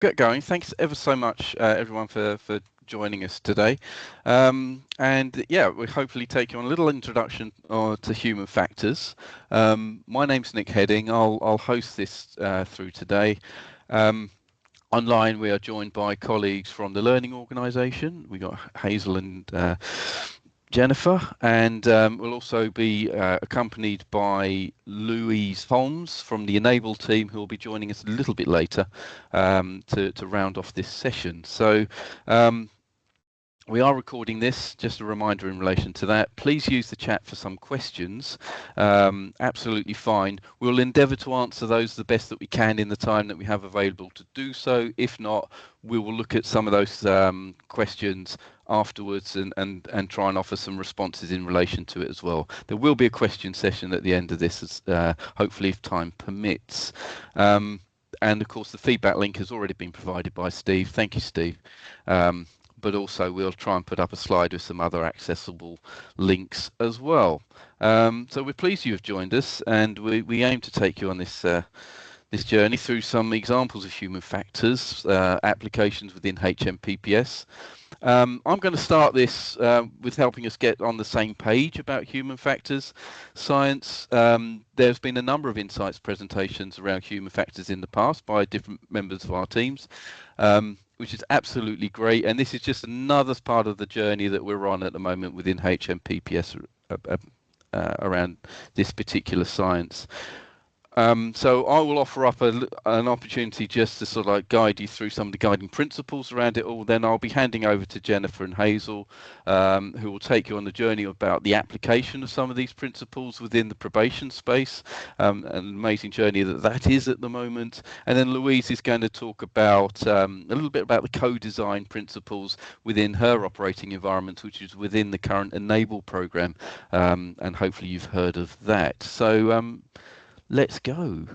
get going. Thanks ever so much, everyone, for joining us today. And yeah, we'll hopefully take you on a little introduction to human factors. My name's Nick Heading. I'll host this through today. Um, Online, we are joined by colleagues from the Learning Organisation. We got Hazel and Jennifer, and we'll also be accompanied by Louise Holmes from the Enable team, who will be joining us a little bit later to round off this session. So we are recording this, just a reminder in relation to that. Please use the chat for some questions. Absolutely fine. We'll endeavour to answer those the best that we can in the time that we have available to do so. If not, we will look at some of those questions afterwards and try and offer some responses in relation to it as well. There will be a question session at the end of this, hopefully if time permits. And of course, the feedback link has already been provided by Steve. Thank you, Steve. But also we'll try and put up a slide with some other accessible links as well. So we're pleased you have joined us, and we aim to take you on this this journey through some examples of human factors, applications within HMPPS. I'm going to start this with helping us get on the same page about human factors science. There's been a number of insights presentations around human factors in the past by different members of our teams, which is absolutely great. And this is just another part of the journey that we're on at the moment within HMPPS around this particular science. So I will offer up an opportunity just to sort of like guide you through some of the guiding principles around it all. Then I'll be handing over to Jennifer and Hazel, who will take you on the journey about the application of some of these principles within the probation space, an amazing journey that is at the moment. And then Louise is going to talk about a little bit about the co-design principles within her operating environment, which is within the current Enable program, and hopefully you've heard of that. So let's go.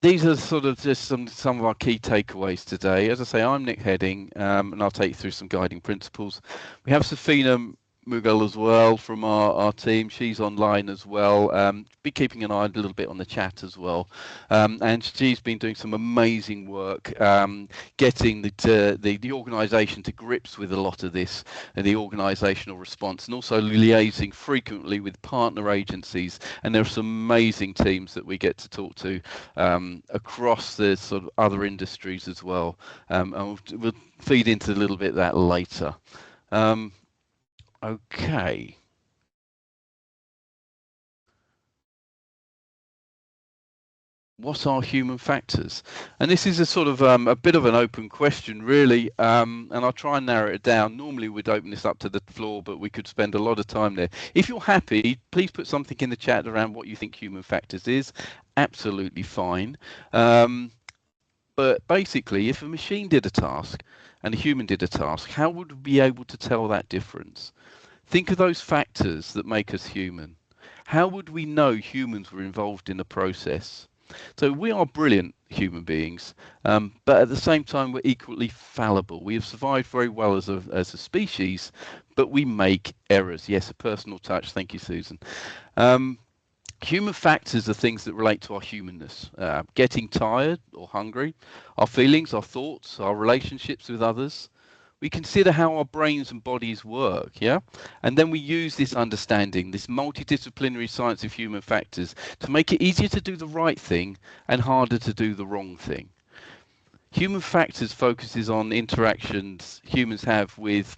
These are sort of just some of our key takeaways today. As I say, I'm Nick Heading, and I'll take you through some guiding principles. We have Safina Mughal as well from our team. She's online as well. Be keeping an eye a little bit on the chat as well. And she's been doing some amazing work getting the organisation to grips with a lot of this, the organisational response, and also liaising frequently with partner agencies. And there are some amazing teams that we get to talk to across the sort of other industries as well. And we'll feed into a little bit of that later. Okay. What are human factors? And this is a sort of a bit of an open question, really, and I'll try and narrow it down. Normally we'd open this up to the floor, but we could spend a lot of time there. If you're happy, please put something in the chat around what you think human factors is. Absolutely fine. But basically, if a machine did a task and a human did a task, how would we be able to tell that difference? Think of those factors that make us human. How would we know humans were involved in the process? So we are brilliant human beings, but at the same time we're equally fallible. We have survived very well as a species, but we make errors. Yes, a personal touch. Thank you, Susan. Human factors are things that relate to our humanness, getting tired or hungry, our feelings, our thoughts, our relationships with others. We consider how our brains and bodies work, yeah? And then we use this understanding, this multidisciplinary science of human factors, to make it easier to do the right thing and harder to do the wrong thing. Human factors focuses on interactions humans have with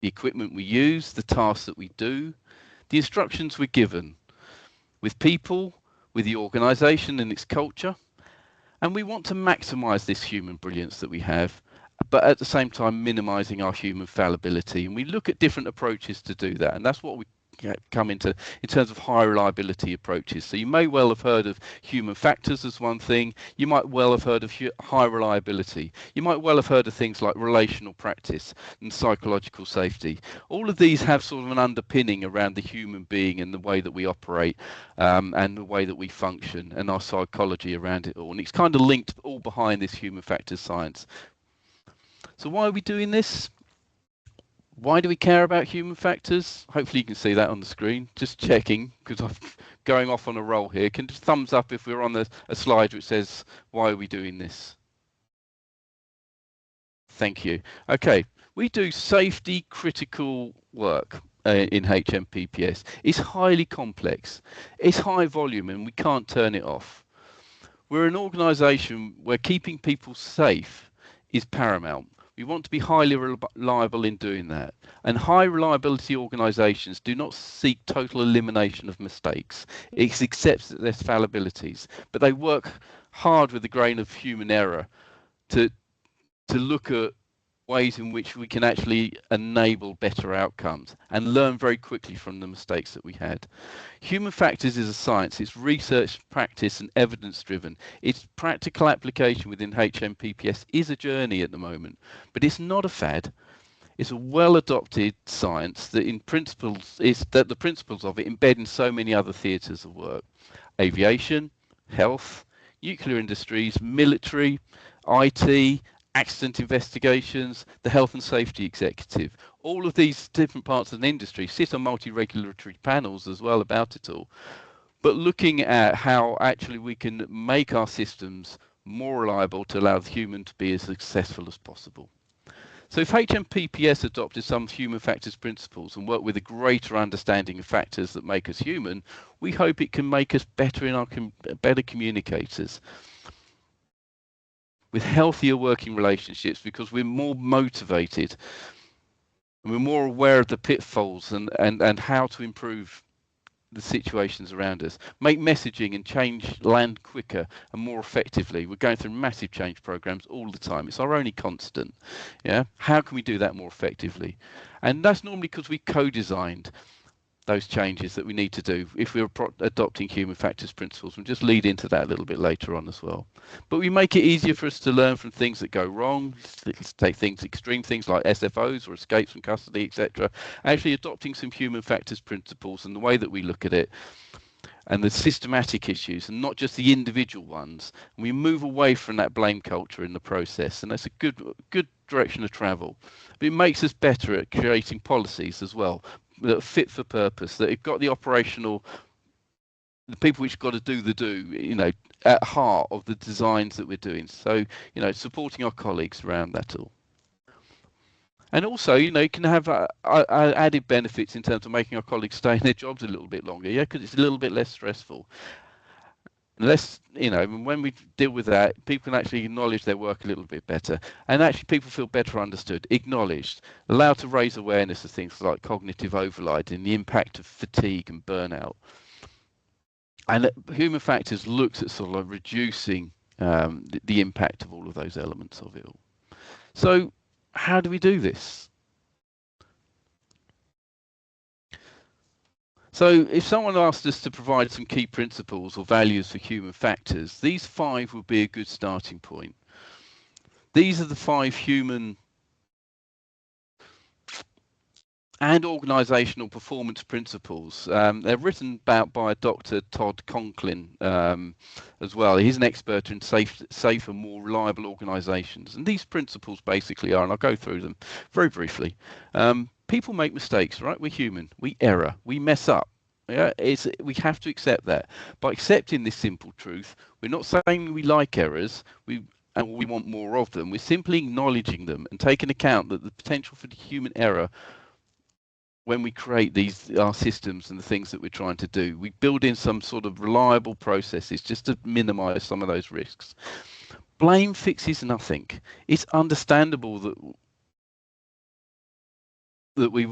the equipment we use, the tasks that we do, the instructions we're given, with people, with the organisation and its culture. And we want to maximise this human brilliance that we have, but at the same time minimizing our human fallibility. And we look at different approaches to do that. And that's what we come into in terms of high reliability approaches. So you may well have heard of human factors as one thing. You might well have heard of high reliability. You might well have heard of things like relational practice and psychological safety. All of these have sort of an underpinning around the human being and the way that we operate and the way that we function and our psychology around it all. And it's kind of linked all behind this human factors science. So why are we doing this? Why do we care about human factors? Hopefully you can see that on the screen. Just checking, because I'm going off on a roll here. Can just thumbs up if we're on a slide which says, why are we doing this? Thank you. Okay, we do safety critical work in HMPPS. It's highly complex. It's high volume and we can't turn it off. We're an organisation where keeping people safe is paramount. We want to be highly reliable in doing that. And high reliability organisations do not seek total elimination of mistakes. It accepts that there's fallibilities, but they work hard with a grain of human error to look at ways in which we can actually enable better outcomes and learn very quickly from the mistakes that we had. Human factors is a science. It's research, practice, and evidence driven. Its practical application within HMPPS is a journey at the moment, but it's not a fad. It's a well adopted science that in principles is that the principles of it embed in so many other theatres of work. Aviation, health, nuclear industries, military, IT, accident investigations, the health and safety executive. All of these different parts of the industry sit on multi-regulatory panels as well about it all. But looking at how actually we can make our systems more reliable to allow the human to be as successful as possible. So if HMPPS adopted some human factors principles and work with a greater understanding of factors that make us human, we hope it can make us better in our better communicators with healthier working relationships because we're more motivated and we're more aware of the pitfalls and how to improve the situations around us, make messaging and change land quicker and more effectively. We're going through massive change programs all the time. It's our only constant. Yeah. How can we do that more effectively? And that's normally because we co-designed those changes that we need to do if we're adopting human factors principles. We'll just lead into that a little bit later on as well. But we make it easier for us to learn from things that go wrong. Let's take things, extreme things like SFOs or escapes from custody, etc. Actually adopting some human factors principles and the way that we look at it and the systematic issues and not just the individual ones. And we move away from that blame culture in the process. And that's a good direction of travel. But it makes us better at creating policies as well that are fit for purpose, that have got the operational, the people which got to do the at heart of the designs that we're doing. So, supporting our colleagues around that all. And also, you can have added benefits in terms of making our colleagues stay in their jobs a little bit longer, yeah, because it's a little bit less stressful. Less, when we deal with that, people can actually acknowledge their work a little bit better. And actually people feel better understood, acknowledged, allowed to raise awareness of things like cognitive overload and the impact of fatigue and burnout. And human factors looks at sort of reducing the impact of all of those elements of it all. So how do we do this? So if someone asked us to provide some key principles or values for human factors, these 5 would be a good starting point. These are the 5 human and organisational performance principles. They're written about by Dr. Todd Conklin as well. He's an expert in safe and more reliable organisations. And these principles basically are, and I'll go through them very briefly. People make mistakes, right? We're human. We error. We mess up. Yeah, we have to accept that. By accepting this simple truth, we're not saying we like errors. And we want more of them. We're simply acknowledging them and taking account that the potential for the human error when we create our systems and the things that we're trying to do, we build in some sort of reliable processes just to minimize some of those risks. Blame fixes nothing. It's understandable that we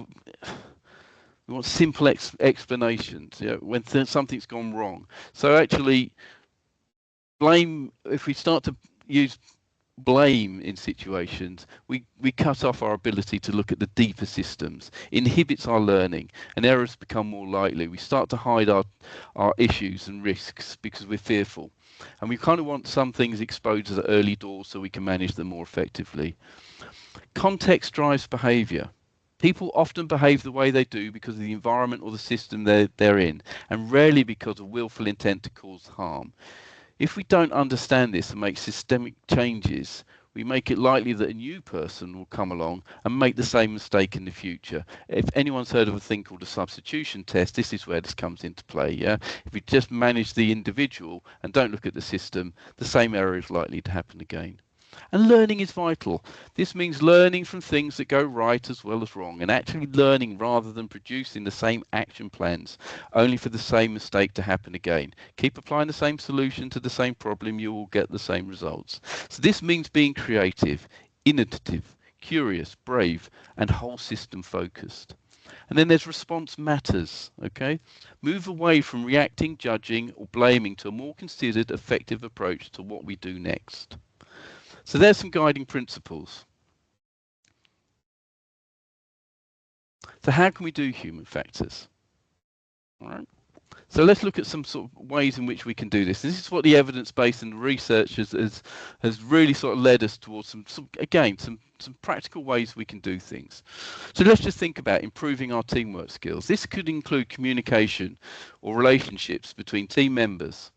want simple explanations, when something's gone wrong. So actually, blame, if we start to use blame in situations, we cut off our ability to look at the deeper systems, inhibits our learning, and errors become more likely. We start to hide our issues and risks because we're fearful. And we kind of want some things exposed at early doors so we can manage them more effectively. Context drives behavior. People often behave the way they do because of the environment or the system they're in, and rarely because of willful intent to cause harm. If we don't understand this and make systemic changes, we make it likely that a new person will come along and make the same mistake in the future. If anyone's heard of a thing called a substitution test, this is where this comes into play. Yeah, if we just manage the individual and don't look at the system, the same error is likely to happen again. And learning is vital. This means learning from things that go right as well as wrong, and actually learning rather than producing the same action plans, only for the same mistake to happen again. Keep applying the same solution to the same problem, you will get the same results. So this means being creative, innovative, curious, brave, and whole system focused. And then there's response matters, okay? Move away from reacting, judging, or blaming to a more considered, effective approach to what we do next. So there's some guiding principles. So how can we do human factors? All right. So let's look at some sort of ways in which we can do this. This is what the evidence base and research has really sort of led us towards some practical ways we can do things. So let's just think about improving our teamwork skills. This could include communication or relationships between team members,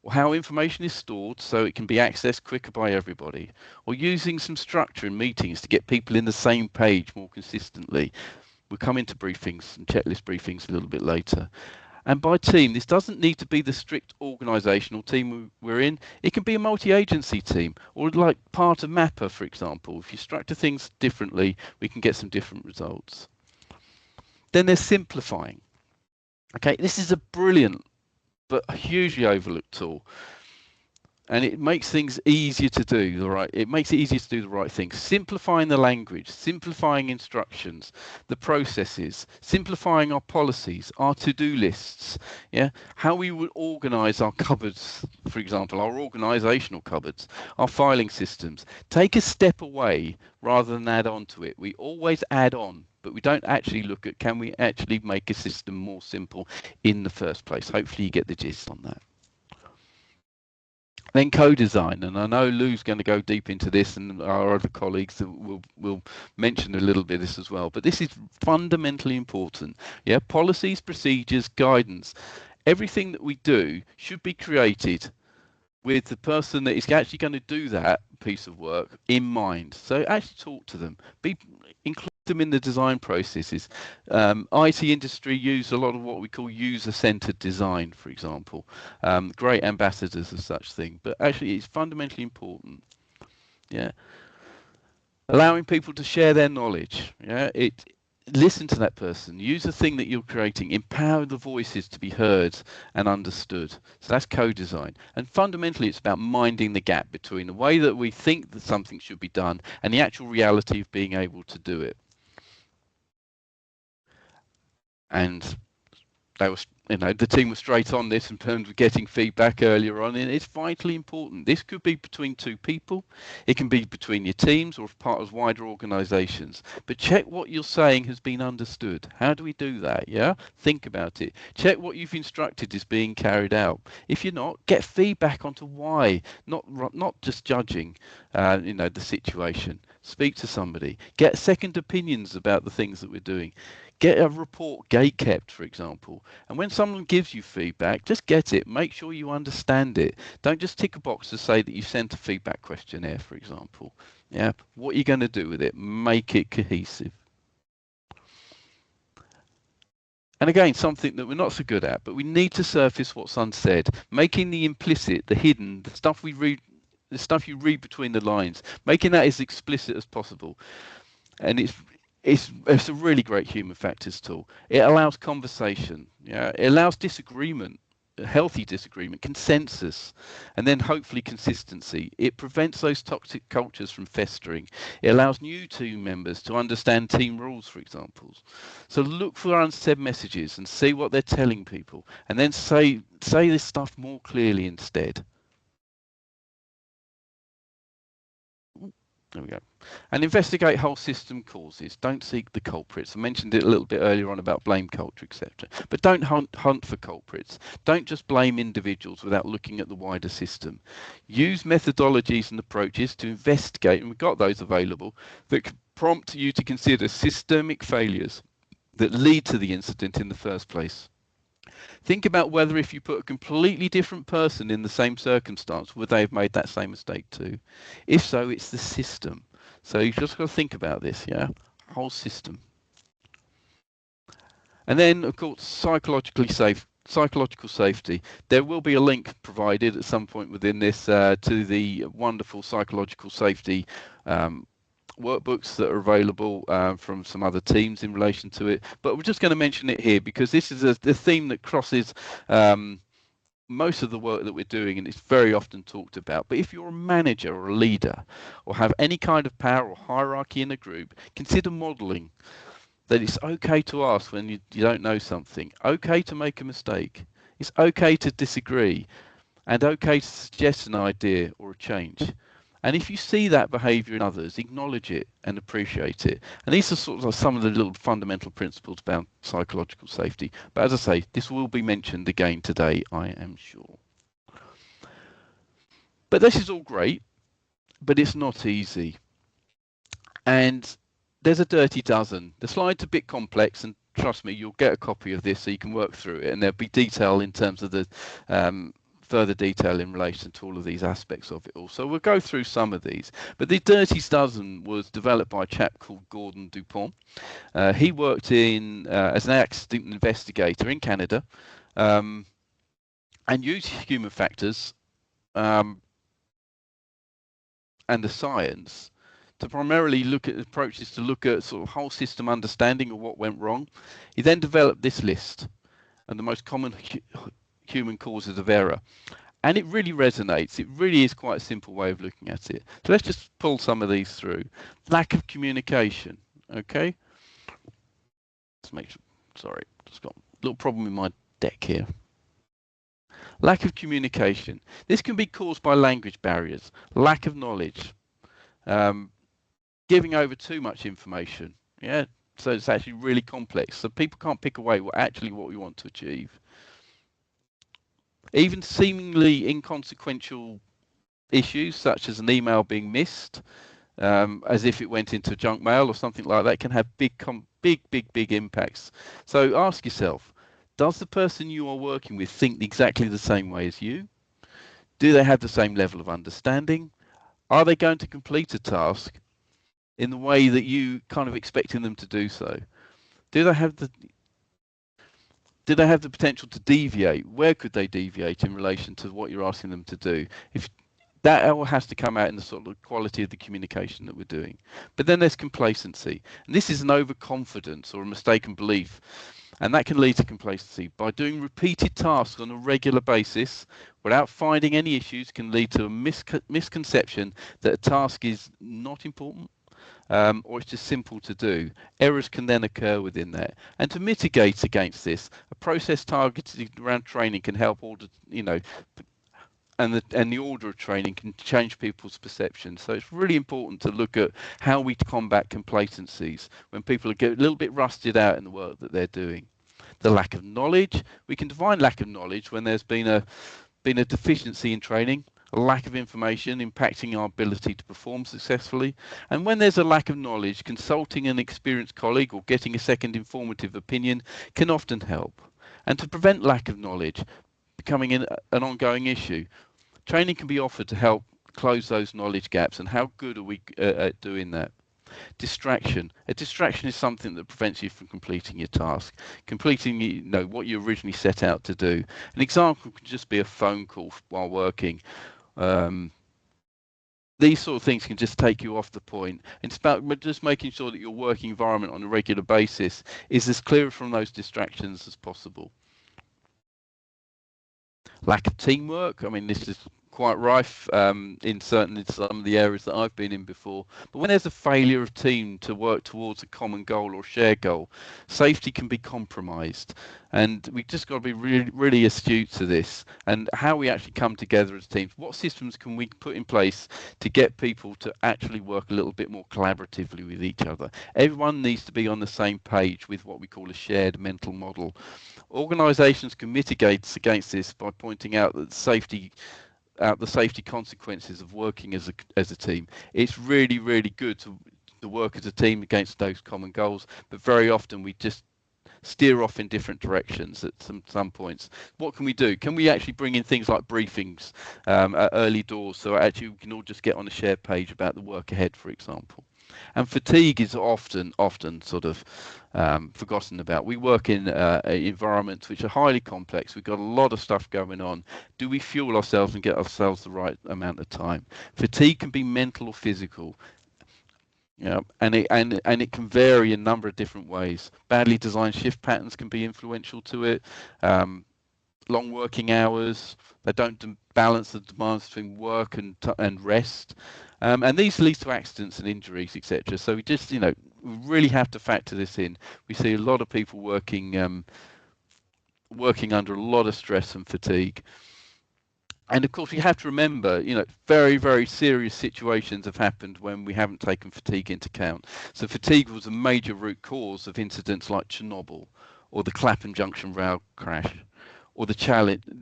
or how information is stored so it can be accessed quicker by everybody, or using some structure in meetings to get people in the same page more consistently. We'll come into briefings and checklist briefings a little bit later. And by team, this doesn't need to be the strict organisational team we're in. It can be a multi-agency team, or like part of MAPA, for example. If you structure things differently, we can get some different results. Then there's simplifying. Okay, this is a brilliant but a hugely overlooked tool, and it makes things easier to do it makes it easier to do the right thing. Simplifying the language, simplifying instructions, the processes, simplifying our policies, our to-do lists, yeah, how we would organize our cupboards, for example, our organizational cupboards, our filing systems. Take a step away rather than add on to it. We always add on, but we don't actually look at, can we actually make a system more simple in the first place? Hopefully you get the gist on that. Then co-design, and I know Lou's going to go deep into this, and our other colleagues will mention a little bit of this as well, but this is fundamentally important. Yeah, policies, procedures, guidance, everything that we do should be created with the person that is actually going to do that piece of work in mind. So actually talk to them, include them in the design processes. IT industry use a lot of what we call user-centered design, for example. Great ambassadors of such thing, but actually it's fundamentally important. Yeah, allowing people to share their knowledge. Yeah, listen to that person, use the thing that you're creating, empower the voices to be heard and understood. So that's co-design. And fundamentally, it's about minding the gap between the way that we think that something should be done and the actual reality of being able to do it. And that was, the team was straight on this in terms of getting feedback earlier on, and it's vitally important. This could be between two people, it can be between your teams or part of wider organizations, but check what you're saying has been understood. How do we do that? Yeah, think about it. Check what you've instructed is being carried out. If you're not, get feedback onto why, not just judging the situation. Speak to somebody, get second opinions about the things that we're doing. Get a report gate kept, for example. And when someone gives you feedback, just get it. Make sure you understand it. Don't just tick a box to say that you sent a feedback questionnaire, for example. Yeah. What are you going to do with it? Make it cohesive. And again, something that we're not so good at, but we need to surface what's unsaid, making the implicit, the hidden, the stuff we read, the stuff you read between the lines, making that as explicit as possible. And it's a really great human factors tool. It allows conversation. Yeah, it allows disagreement, healthy disagreement, consensus, and then hopefully consistency. It prevents those toxic cultures from festering. It allows new team members to understand team rules, for example. So look for unsaid messages and see what they're telling people, and then say this stuff more clearly instead. There we go. And investigate whole system causes. Don't seek the culprits. I mentioned it a little bit earlier on about blame culture, etc. But don't hunt for culprits. Don't just blame individuals without looking at the wider system. Use methodologies and approaches to investigate, and we've got those available, that can prompt you to consider systemic failures that lead to the incident in the first place. Think about whether if you put a completely different person in the same circumstance, would they have made that same mistake too? If so, it's the system. So you've just got to think about this, yeah? Whole system. And then, of course, psychological safety. There will be a link provided at some point within this to the wonderful psychological safety workbooks that are available from some other teams in relation to it. But we're just going to mention it here because this is a theme that crosses most of the work that we're doing, and it's very often talked about. But if you're a manager or a leader or have any kind of power or hierarchy in a group, consider modeling that it's okay to ask when you don't know something, okay to make a mistake, it's okay to disagree, and okay to suggest an idea or a change. And if you see that behaviour in others, acknowledge it and appreciate it. And these are sort of some of the little fundamental principles about psychological safety. But as I say, this will be mentioned again today, I am sure. But this is all great, but it's not easy. And there's a dirty dozen. The slide's a bit complex, and trust me, you'll get a copy of this so you can work through it, and there'll be detail in terms of the further detail in relation to all of these aspects of it all. So we'll go through some of these. But the dirty dozen was developed by a chap called Gordon Dupont. He worked as an accident investigator in Canada and used human factors and the science to primarily look at approaches to look at sort of whole system understanding of what went wrong. He then developed this list and the most common human causes of error. And it really resonates. It really is quite a simple way of looking at it. So let's just pull some of these through. Lack of communication, okay? Let's make sure, sorry, just got a little problem with my deck here. Lack of communication. This can be caused by language barriers, lack of knowledge, giving over too much information. Yeah, so it's actually really complex. So people can't pick away what we want to achieve. Even seemingly inconsequential issues, such as an email being missed, as if it went into junk mail or something like that, can have big impacts. So ask yourself, does the person you are working with think exactly the same way as you? Do they have the same level of understanding? Are they going to complete a task in the way that you kind of expecting them to do so? Do they have the potential to deviate? Where could they deviate in relation to what you're asking them to do? If that all has to come out in the sort of quality of the communication that we're doing. But then there's complacency. And this is an overconfidence or a mistaken belief. And that can lead to complacency. By doing repeated tasks on a regular basis without finding any issues can lead to a misconception that a task is not important or it's just simple to do. Errors can then occur within that. And to mitigate against this, a process targeted around training can help order, and the order of training can change people's perceptions. So it's really important to look at how we combat complacencies when people get a little bit rusted out in the work that they're doing. The lack of knowledge, we can define lack of knowledge when there's been a deficiency in training, a lack of information impacting our ability to perform successfully. And when there's a lack of knowledge, consulting an experienced colleague or getting a second informative opinion can often help. And to prevent lack of knowledge becoming an ongoing issue, training can be offered to help close those knowledge gaps. And how good are we at doing that? Distraction. A distraction is something that prevents you from completing your task, completing what you originally set out to do. An example could just be a phone call while working. These sort of things can just take you off the point. It's about just making sure that your working environment on a regular basis is as clear from those distractions as possible. Lack of teamwork. I mean, this is quite rife in some of the areas that I've been in before. But when there's a failure of team to work towards a common goal or shared goal, safety can be compromised. And we've just got to be really astute to this and how we actually come together as teams. What systems can we put in place to get people to actually work a little bit more collaboratively with each other? Everyone needs to be on the same page with what we call a shared mental model. Organisations can mitigate against this by pointing out that the safety consequences of working as a team. It's really good to work as a team against those common goals, but very often we just steer off in different directions at some points. What can we do? Can we actually bring in things like briefings at early doors, so actually we can all just get on a shared page about the work ahead, for example? And fatigue is often sort of forgotten about. We work in environments which are highly complex. We've got a lot of stuff going on. Do we fuel ourselves and get ourselves the right amount of time? Fatigue can be mental or physical. And it can vary in a number of different ways. Badly designed shift patterns can be influential to it. Long working hours, they don't balance the demands between work and rest, and these lead to accidents and injuries, etc. So we just, we really have to factor this in. We see a lot of people working under a lot of stress and fatigue. And of course, we have to remember, very, very serious situations have happened when we haven't taken fatigue into account. So fatigue was a major root cause of incidents like Chernobyl, or the Clapham Junction rail crash, or the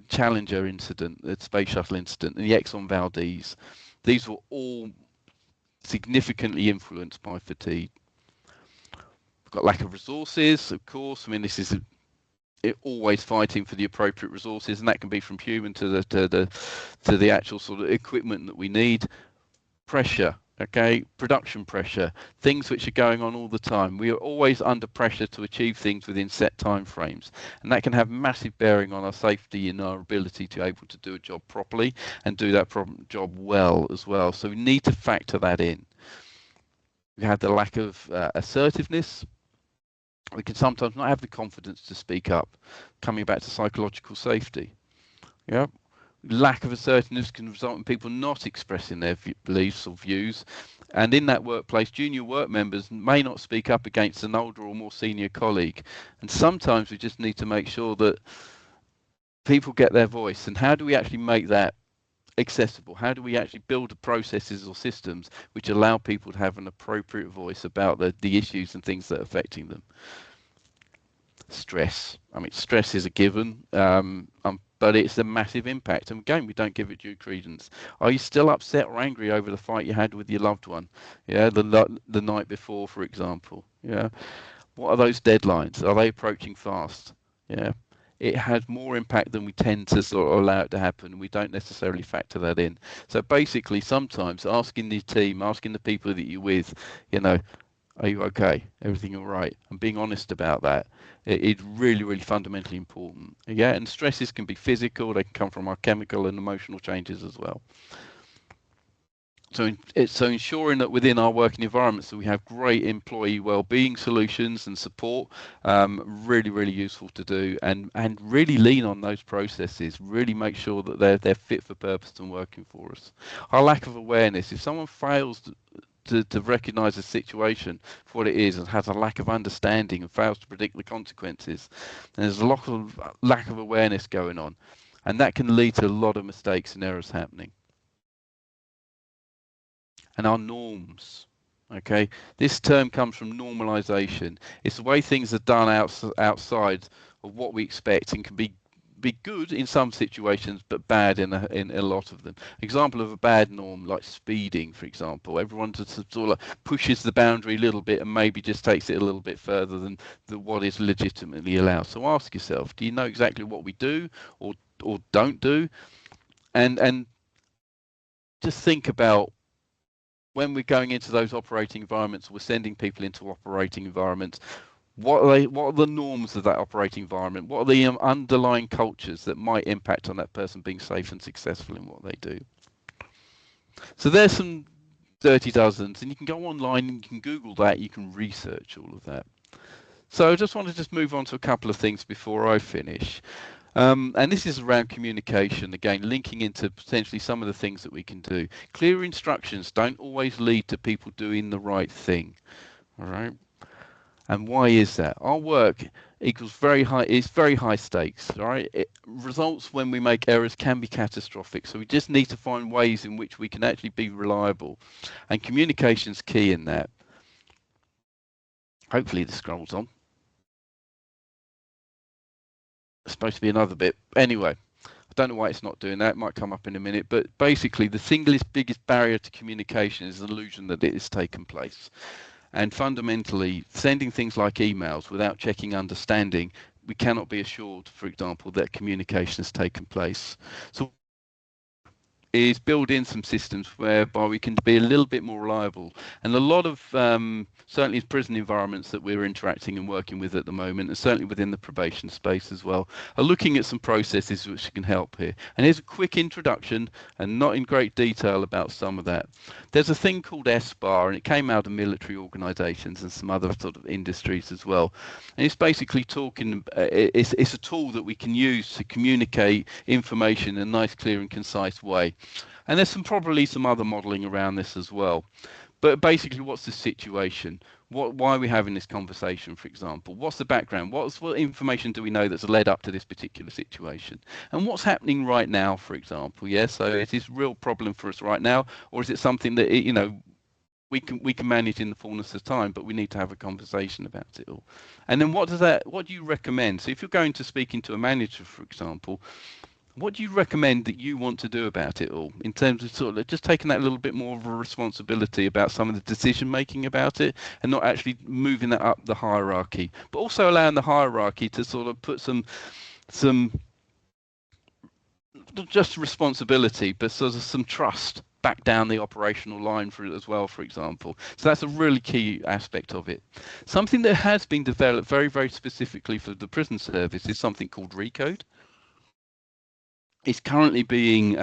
Challenger incident, the space shuttle incident, and the Exxon Valdez. These were all significantly influenced by fatigue. We've got lack of resources, of course. I mean, this is always fighting for the appropriate resources, and that can be from human to the actual sort of equipment that we need. Pressure, okay, production pressure, things which are going on all the time. We are always under pressure to achieve things within set time frames, and that can have massive bearing on our safety and our ability to be able to do a job properly and do that job well as well. So we need to factor that in. We have the lack of assertiveness. We can sometimes not have the confidence to speak up. Coming back to psychological safety, lack of assertiveness can result in people not expressing their beliefs or views, and in that workplace, junior work members may not speak up against an older or more senior colleague. And sometimes we just need to make sure that people get their voice. And how do we actually make that accessible? How do we actually build the processes or systems which allow people to have an appropriate voice about the issues and things that are affecting them? Stress. I mean, stress is a given, but it's a massive impact. And again, we don't give it due credence. Are you still upset or angry over the fight you had with your loved one? The night before, for example. What are those deadlines? Are they approaching fast? It has more impact than we tend to sort of allow it to happen. We don't necessarily factor that in. So basically, sometimes asking the team, asking the people that you're with, are you okay? Everything all right? And being honest about that, it's really, really fundamentally important. And stresses can be physical. They can come from our chemical and emotional changes as well. So ensuring that within our working environments that we have great employee well-being solutions and support, really, really useful to do, and really lean on those processes. Really make sure that they're fit for purpose and working for us. Our lack of awareness. If someone fails to recognise a situation for what it is and has a lack of understanding and fails to predict the consequences, then there's a lot of lack of awareness going on, and that can lead to a lot of mistakes and errors happening. And our norms, okay? This term comes from normalization. It's the way things are done outside of what we expect, and can be good in some situations, but bad in a lot of them. Example of a bad norm, like speeding, for example. Everyone just sort of pushes the boundary a little bit and maybe just takes it a little bit further than what is legitimately allowed. So ask yourself, do you know exactly what we do or don't do? And just think about, when we're going into those operating environments, we're sending people into operating environments. What are the norms of that operating environment? What are the underlying cultures that might impact on that person being safe and successful in what they do? So there's some dirty dozens, and you can go online and you can Google that. You can research all of that. So I just want to move on to a couple of things before I finish. And this is around communication, again, linking into potentially some of the things that we can do. Clear instructions don't always lead to people doing the right thing, all right? And why is that? Our work equals very high stakes, all right? Results when we make errors can be catastrophic, so we just need to find ways in which we can actually be reliable. And communication's key in that. Hopefully this scrolls on. Supposed to be another bit. Anyway, I don't know why it's not doing that. It might come up in a minute. But basically, the biggest barrier to communication is the illusion that it has taken place. And fundamentally, sending things like emails without checking understanding, we cannot be assured, for example, that communication has taken place. So is build in some systems whereby we can be a little bit more reliable. And a lot of certainly prison environments that we're interacting and working with at the moment, and certainly within the probation space as well, are looking at some processes which can help here. And here's a quick introduction, and not in great detail about some of that. There's a thing called SBAR, and it came out of military organizations and some other sort of industries as well. And it's basically talking, it's a tool that we can use to communicate information in a nice, clear and concise way. And there's probably some other modeling around this as well. But basically, what's the situation? Why are we having this conversation, for example? What's the background? What information do we know that's led up to this particular situation? And what's happening right now, for example? Yeah, so is this a real problem for us right now? Or is it something that, we can manage in the fullness of time, but we need to have a conversation about it all. And then what do you recommend? So if you're going to speaking to a manager, for example, what do you recommend that you want to do about it all, in terms of sort of just taking that little bit more of a responsibility about some of the decision making about it, and not actually moving that up the hierarchy, but also allowing the hierarchy to sort of put some not just responsibility, but sort of some trust back down the operational line for it as well, for example. So that's a really key aspect of it. Something that has been developed very, very specifically for the prison service is something called Recode. It's currently being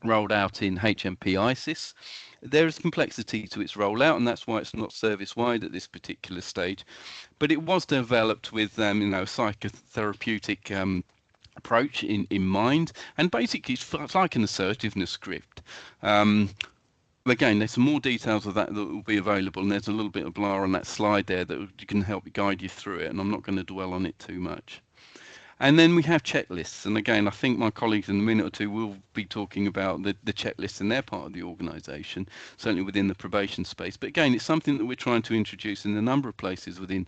rolled out in HMPPS. There is complexity to its rollout, and that's why it's not service-wide at this particular stage. But it was developed with, psychotherapeutic approach in mind, and basically it's like an assertiveness script. Again, there's some more details of that will be available, and there's a little bit of blah on that slide there that can help guide you through it, and I'm not going to dwell on it too much. And then we have checklists. And again, I think my colleagues in a minute or two will be talking about the checklists in their part of the organisation, certainly within the probation space. But again, it's something that we're trying to introduce in a number of places within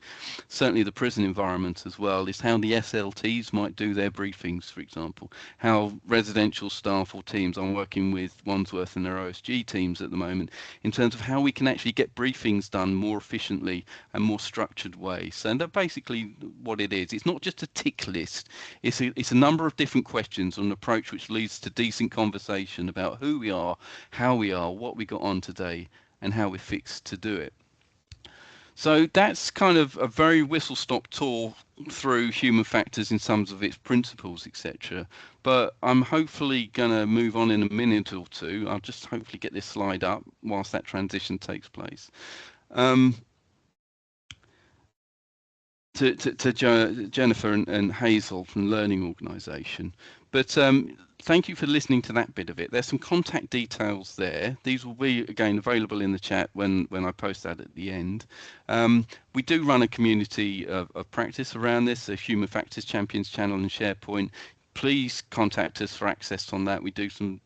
certainly the prison environment as well, is how the SLTs might do their briefings, for example, how residential staff or teams, I'm working with Wandsworth and their OSG teams at the moment, in terms of how we can actually get briefings done more efficiently and more structured ways. And that's basically what it is. It's not just a tick list. It's a number of different questions on an approach which leads to decent conversation about who we are, how we are, what we got on today, and how we're fixed to do it. So that's kind of a very whistle-stop tour through human factors in some of its principles, etc. But I'm hopefully going to move on in a minute or two. I'll just hopefully get this slide up whilst that transition takes place. To Jennifer and Hazel from Learning Organisation. But thank you for listening to that bit of it. There's some contact details there. These will be, again, available in the chat when I post that at the end. We do run a community of practice around this, a Human Factors Champions channel in SharePoint. Please contact us for access on that. We do some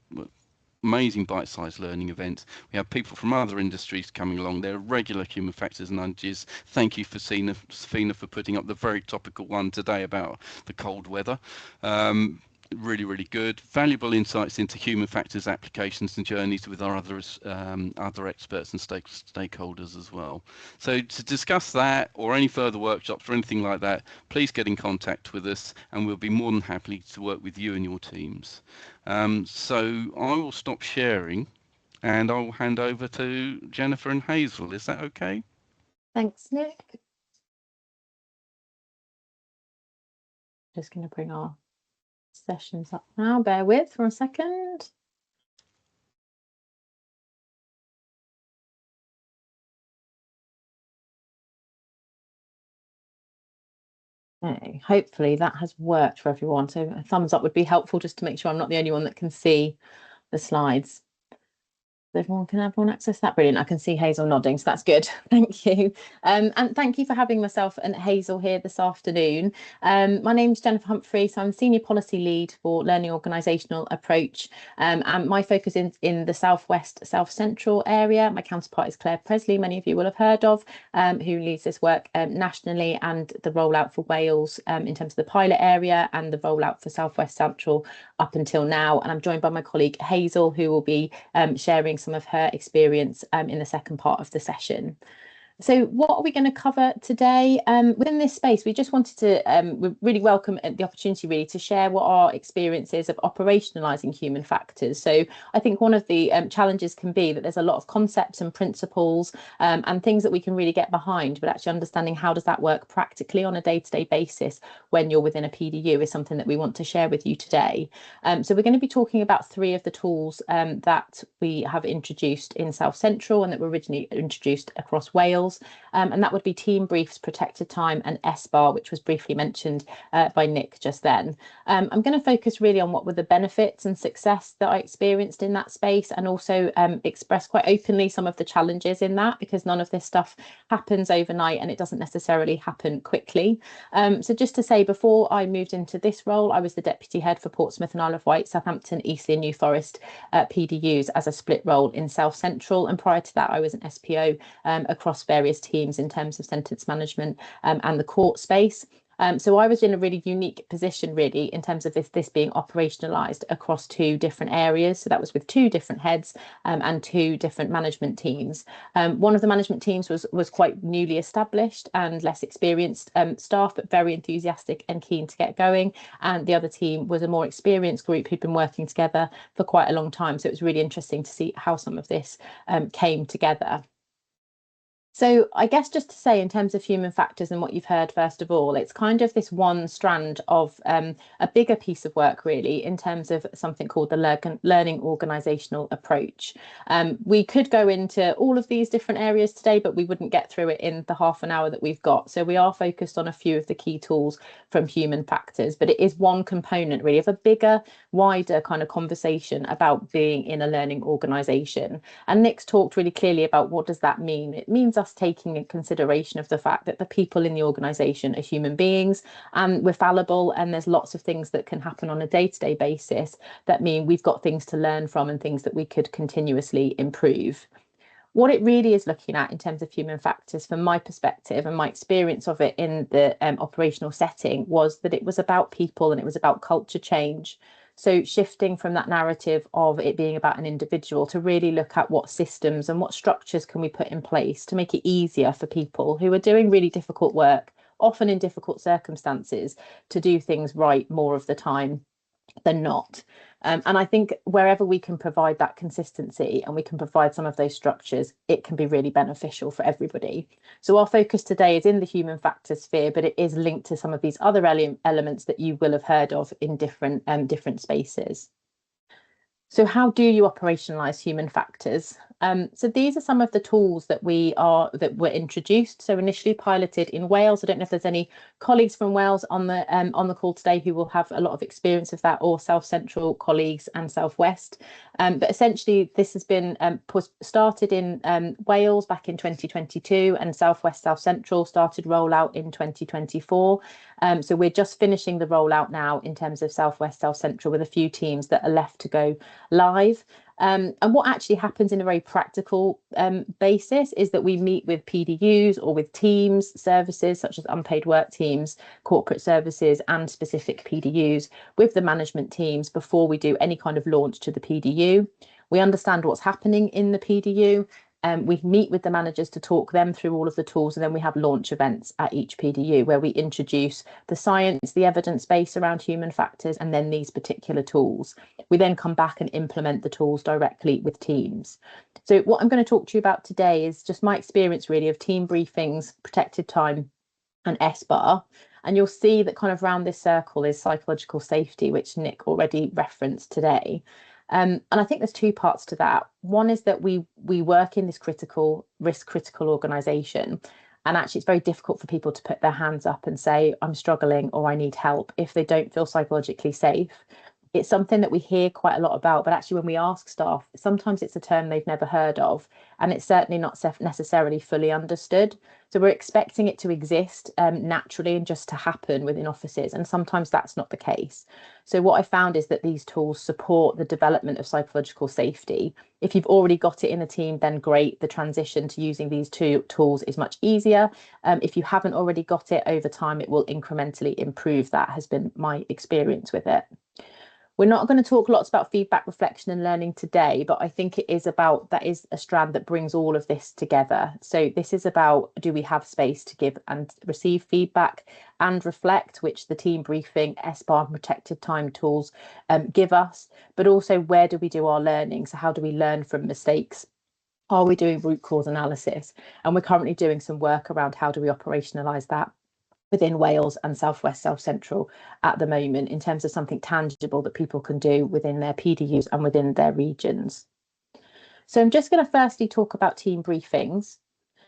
amazing bite-sized learning events. We have people from other industries coming along. There are regular human factors nudges. Thank you for Safina for putting up the very topical one today about the cold weather. Really, really good. Valuable insights into human factors applications and journeys with our other experts and stakeholders as well. So to discuss that or any further workshops or anything like that, please get in contact with us, and we'll be more than happy to work with you and your teams. So I will stop sharing, and I'll hand over to Jennifer and Hazel. Is that okay? Thanks, Nick. Just going to bring our sessions up now. Bear with for a second. Okay, hopefully that has worked for everyone. So a thumbs up would be helpful, just to make sure I'm not the only one that can see the slides. Can everyone access that? Brilliant. I can see Hazel nodding, so that's good. Thank you. And thank you for having myself and Hazel here this afternoon. My name's Jennifer Humphrey, so I'm Senior Policy Lead for Learning Organisational Approach, and my focus is in the Southwest, South Central area. My counterpart is Claire Presley, many of you will have heard of, who leads this work nationally, and the rollout for Wales in terms of the pilot area, and the rollout for Southwest Central up until now. And I'm joined by my colleague Hazel, who will be sharing some of her experience in the second part of the session. So what are we going to cover today? Within this space, we just wanted to we really welcome the opportunity really to share what our experiences of operationalizing human factors. So I think one of the challenges can be that there's a lot of concepts and principles and things that we can really get behind, but actually understanding how does that work practically on a day-to-day basis when you're within a PDU is something that we want to share with you today. So we're going to be talking about three of the tools that we have introduced in South Central and that were originally introduced across Wales. And that would be team briefs, protected time, and SBAR, which was briefly mentioned by Nick just then. I'm going to focus really on what were the benefits and success that I experienced in that space, and also express quite openly some of the challenges in that, because none of this stuff happens overnight and it doesn't necessarily happen quickly. So just to say, before I moved into this role, I was the deputy head for Portsmouth and Isle of Wight, Southampton, Eastleigh and New Forest PDUs as a split role in South Central. And prior to that, I was an SPO across various teams in terms of sentence management and the court space. So I was in a really unique position, really, in terms of this being operationalized across two different areas. So that was with two different heads and two different management teams. One of the management teams was quite newly established and less experienced staff, but very enthusiastic and keen to get going. And the other team was a more experienced group who'd been working together for quite a long time. So it was really interesting to see how some of this came together. So I guess just to say, in terms of human factors and what you've heard, first of all, it's kind of this one strand of a bigger piece of work, really, in terms of something called the learning organisational approach. We could go into all of these different areas today, but we wouldn't get through it in the half an hour that we've got. So we are focused on a few of the key tools from human factors, but it is one component, really, of a bigger, wider kind of conversation about being in a learning organisation. And Nick's talked really clearly about what does that mean. It means us taking in consideration of the fact that the people in the organisation are human beings and we're fallible, and there's lots of things that can happen on a day-to-day basis that mean we've got things to learn from and things that we could continuously improve. What it really is looking at in terms of human factors, from my perspective and my experience of it in the operational setting, was that it was about people and it was about culture change. So shifting from that narrative of it being about an individual to really look at what systems and what structures can we put in place to make it easier for people who are doing really difficult work, often in difficult circumstances, to do things right more of the time than not. And I think wherever we can provide that consistency and we can provide some of those structures, it can be really beneficial for everybody. So our focus today is in the human factor sphere, but it is linked to some of these other elements that you will have heard of in different spaces. So how do you operationalize human factors? So these are some of the tools that were introduced. So initially piloted in Wales. I don't know if there's any colleagues from Wales on the call today who will have a lot of experience of that, or South Central colleagues and South West. But essentially, this has been started in Wales back in 2022, and South West, South Central started rollout in 2024. So we're just finishing the rollout now in terms of South West, South Central, with a few teams that are left to go live. And what actually happens in a very practical basis is that we meet with PDUs or with teams, services such as unpaid work teams, corporate services and specific PDUs with the management teams before we do any kind of launch to the PDU. We understand what's happening in the PDU. We meet with the managers to talk them through all of the tools, and then we have launch events at each PDU where we introduce the science, the evidence base around human factors, and then these particular tools. We then come back and implement the tools directly with teams. So what I'm going to talk to you about today is just my experience really of team briefings, protected time and SBAR. And you'll see that kind of around this circle is psychological safety, which Nick already referenced today. And I think there's two parts to that. One is that we work in this risk critical organisation, and actually it's very difficult for people to put their hands up and say, I'm struggling or I need help, if they don't feel psychologically safe. It's something that we hear quite a lot about, but actually when we ask staff, sometimes it's a term they've never heard of, and it's certainly not necessarily fully understood. So we're expecting it to exist naturally and just to happen within offices, and sometimes that's not the case. So what I found is that these tools support the development of psychological safety. If you've already got it in a team, then great. The transition to using these two tools is much easier. If you haven't already got it, over time, it will incrementally improve. That has been my experience with it. We're not going to talk lots about feedback, reflection, and learning today, but I think that is a strand that brings all of this together. So this is about, do we have space to give and receive feedback and reflect, which the team briefing, SBAR, and protected time tools give us, but also where do we do our learning? So how do we learn from mistakes? Are we doing root cause analysis? And we're currently doing some work around how do we operationalise that within Wales and South West, South Central at the moment, in terms of something tangible that people can do within their PDUs and within their regions. So I'm just going to firstly talk about team briefings.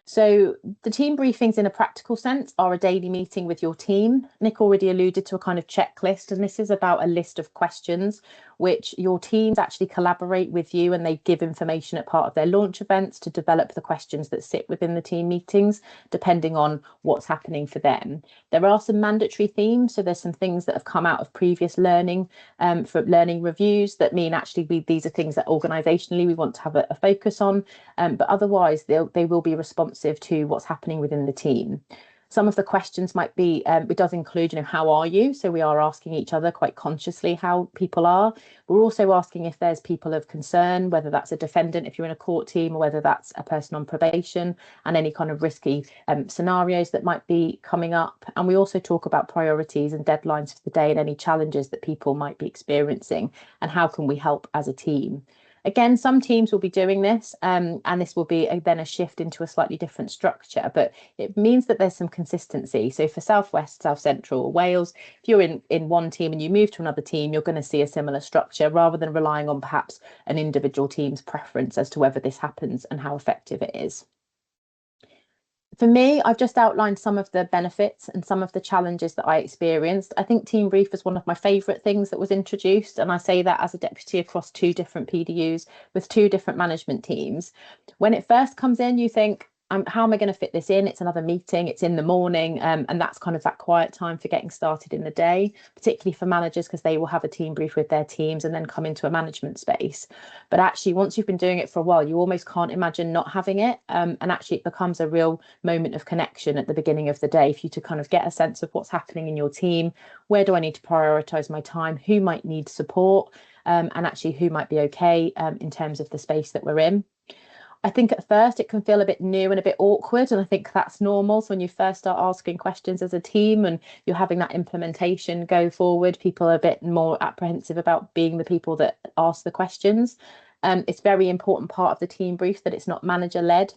So the team briefings in a practical sense are a daily meeting with your team. Nick already alluded to a kind of checklist, and this is about a list of questions which your teams actually collaborate with you, and they give information at part of their launch events to develop the questions that sit within the team meetings, depending on what's happening for them. There are some mandatory themes, so there's some things that have come out of previous learning for learning reviews that mean actually these are things that organisationally we want to have a focus on, but otherwise they will be responsive to what's happening within the team. Some of the questions might be, it does include, how are you? So we are asking each other quite consciously how people are. We're also asking if there's people of concern, whether that's a defendant, if you're in a court team, or whether that's a person on probation, and any kind of risky scenarios that might be coming up. And we also talk about priorities and deadlines for the day and any challenges that people might be experiencing, and how can we help as a team. Again, some teams will be doing this, and this will be then a shift into a slightly different structure, but it means that there's some consistency. So for South West, South Central, or Wales, if you're in one team and you move to another team, you're going to see a similar structure rather than relying on perhaps an individual team's preference as to whether this happens and how effective it is. For me, I've just outlined some of the benefits and some of the challenges that I experienced. I think Team Brief was one of my favourite things that was introduced, and I say that as a deputy across 2 different PDUs with 2 different management teams. When it first comes in, you think, how am I going to fit this in? It's another meeting, it's in the morning, and that's kind of that quiet time for getting started in the day, particularly for managers, because they will have a team brief with their teams and then come into a management space. But actually, once you've been doing it for a while, you almost can't imagine not having it, and actually it becomes a real moment of connection at the beginning of the day for you to kind of get a sense of what's happening in your team. Where do I need to prioritise my time? Who might need support? And actually who might be okay in terms of the space that we're in. I think at first it can feel a bit new and a bit awkward, and I think that's normal. So when you first start asking questions as a team and you're having that implementation go forward, people are a bit more apprehensive about being the people that ask the questions. It's a very important part of the team brief that it's not manager led.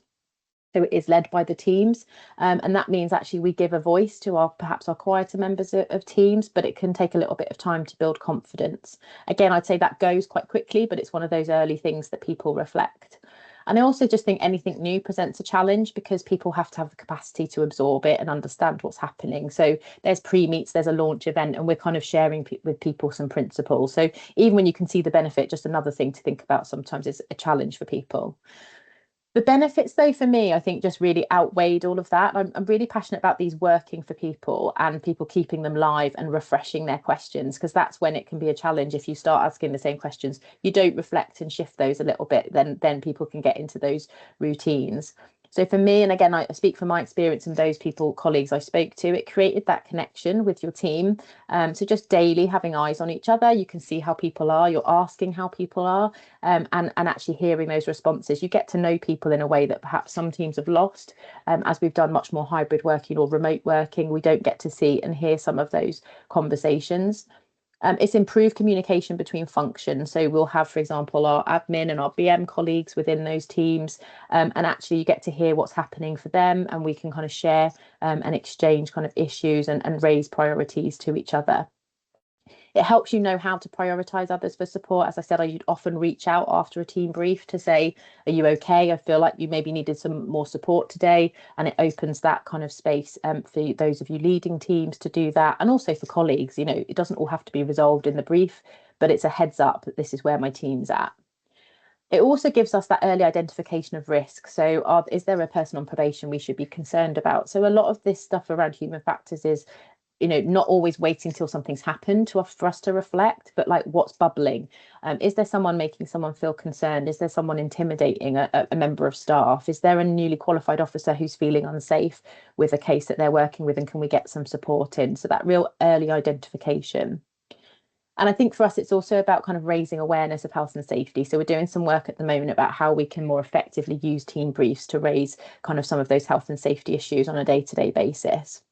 So it is led by the teams, and that means actually we give a voice to perhaps our quieter members of teams, but it can take a little bit of time to build confidence. Again, I'd say that goes quite quickly, but it's one of those early things that people reflect. And I also just think anything new presents a challenge because people have to have the capacity to absorb it and understand what's happening. So there's pre-meets, there's a launch event, and we're kind of sharing with people some principles. So even when you can see the benefit, just another thing to think about sometimes is a challenge for people. The benefits, though, for me, I think just really outweighed all of that. I'm really passionate about these working for people and people keeping them live and refreshing their questions, because that's when it can be a challenge. If you start asking the same questions, you don't reflect and shift those a little bit, then people can get into those routines. So for me, and again, I speak from my experience and those colleagues I spoke to, it created that connection with your team. So just daily having eyes on each other, you can see how people are, you're asking how people are, and actually hearing those responses. You get to know people in a way that perhaps some teams have lost. As we've done much more hybrid working or remote working, we don't get to see and hear some of those conversations. It's improved communication between functions. So we'll have, for example, our admin and our BM colleagues within those teams, and actually you get to hear what's happening for them, and we can kind of share and exchange kind of issues and raise priorities to each other. It helps you know how to prioritise others for support. As I said, I'd often reach out after a team brief to say, are you okay? I feel like you maybe needed some more support today. And it opens that kind of space for those of you leading teams to do that. And also for colleagues, it doesn't all have to be resolved in the brief, but it's a heads up that this is where my team's at. It also gives us that early identification of risk. So is there a person on probation we should be concerned about? So a lot of this stuff around human factors is not always waiting till something's happened for us to reflect, but like what's bubbling. Is there someone making someone feel concerned? Is there someone intimidating a member of staff? Is there a newly qualified officer who's feeling unsafe with a case that they're working with, and can we get some support in? So that real early identification. And I think for us, it's also about kind of raising awareness of health and safety. So we're doing some work at the moment about how we can more effectively use team briefs to raise kind of some of those health and safety issues on a day-to-day basis.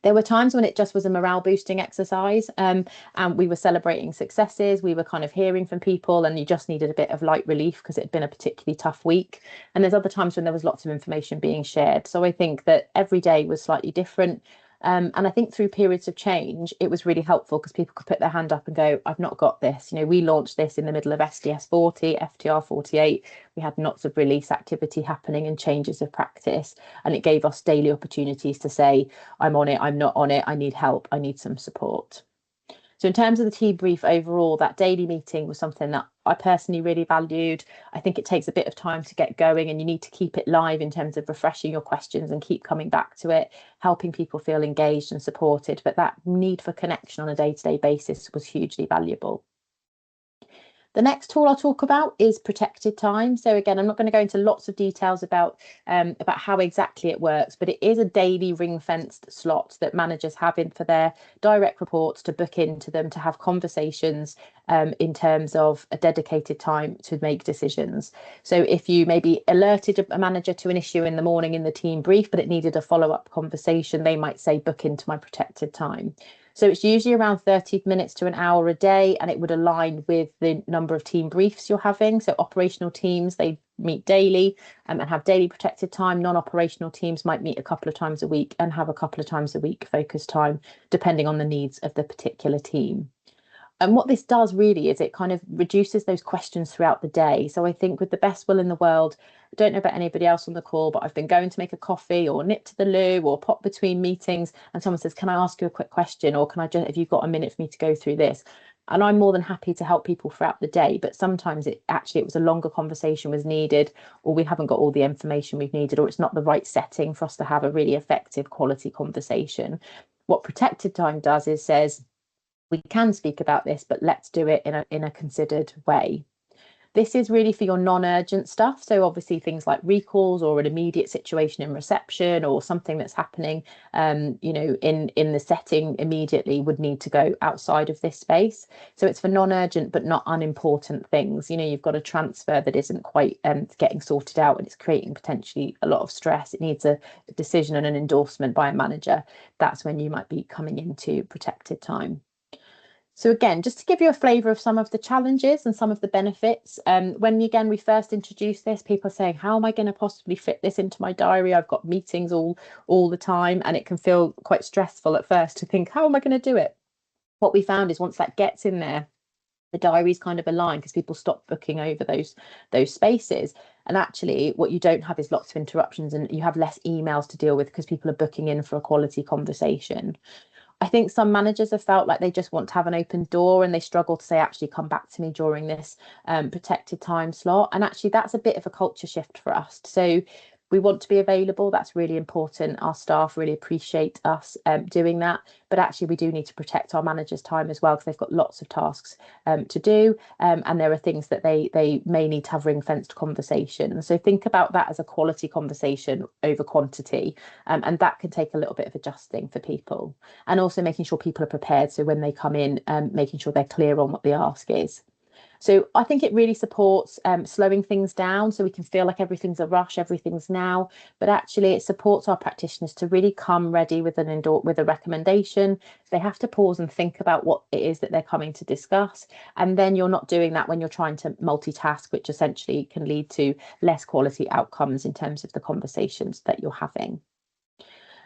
There were times when it just was a morale boosting exercise, and we were celebrating successes. We were kind of hearing from people, and you just needed a bit of light relief because it had been a particularly tough week. And there's other times when there was lots of information being shared. So I think that every day was slightly different. And I think through periods of change, it was really helpful because people could put their hand up and go, I've not got this. You know, we launched this in the middle of SDS 40, FTR 48. We had lots of release activity happening and changes of practice. And it gave us daily opportunities to say, I'm on it, I'm not on it, I need help, I need some support. So in terms of the tea brief overall, that daily meeting was something that I personally really valued. I think it takes a bit of time to get going and you need to keep it live in terms of refreshing your questions and keep coming back to it, helping people feel engaged and supported. But that need for connection on a day-to-day basis was hugely valuable. The next tool I'll talk about is protected time. So again, I'm not going to go into lots of details about how exactly it works, but it is a daily ring-fenced slot that managers have in for their direct reports to book into them to have conversations in terms of a dedicated time to make decisions. So if you maybe alerted a manager to an issue in the morning in the team brief, but it needed a follow-up conversation, they might say, book into my protected time. So it's usually around 30 minutes to an hour a day, and it would align with the number of team briefs you're having. So operational teams, they meet daily and have daily protected time. Non-operational teams might meet a couple of times a week and have a couple of times a week focus time, depending on the needs of the particular team. And what this does really is it kind of reduces those questions throughout the day. So I think with the best will in the world, I don't know about anybody else on the call, but I've been going to make a coffee or nip to the loo or pop between meetings and someone says, can I ask you a quick question? Or can I just, have you got a minute for me to go through this? And I'm more than happy to help people throughout the day, but sometimes it was a longer conversation was needed, or we haven't got all the information we've needed, or it's not the right setting for us to have a really effective quality conversation. What protected time does is says, we can speak about this, but let's do it in a considered way. This is really for your non-urgent stuff. So obviously things like recalls or an immediate situation in reception or something that's happening, in the setting immediately would need to go outside of this space. So it's for non-urgent but not unimportant things. You know, you've got a transfer that isn't quite getting sorted out and it's creating potentially a lot of stress. It needs a decision and an endorsement by a manager. That's when you might be coming into protected time. So again, just to give you a flavour of some of the challenges and some of the benefits, when we first introduced this, people are saying, how am I going to possibly fit this into my diary? I've got meetings all the time, and it can feel quite stressful at first to think, how am I going to do it? What we found is once that gets in there, the diaries kind of align because people stop booking over those spaces. And actually, what you don't have is lots of interruptions, and you have less emails to deal with because people are booking in for a quality conversation. I think some managers have felt like they just want to have an open door and they struggle to say, actually, come back to me during this protected time slot. And actually, that's a bit of a culture shift for us. So we want to be available. That's really important. Our staff really appreciate us doing that. But actually, we do need to protect our managers' time as well because they've got lots of tasks to do. And there are things that they may need to have ring-fenced conversations. So think about that as a quality conversation over quantity. And that can take a little bit of adjusting for people. And also making sure people are prepared. So when they come in, making sure they're clear on what the ask is. So I think it really supports slowing things down so we can feel like everything's a rush, everything's now, but actually it supports our practitioners to really come ready with with a recommendation. They have to pause and think about what it is that they're coming to discuss. And then you're not doing that when you're trying to multitask, which essentially can lead to less quality outcomes in terms of the conversations that you're having.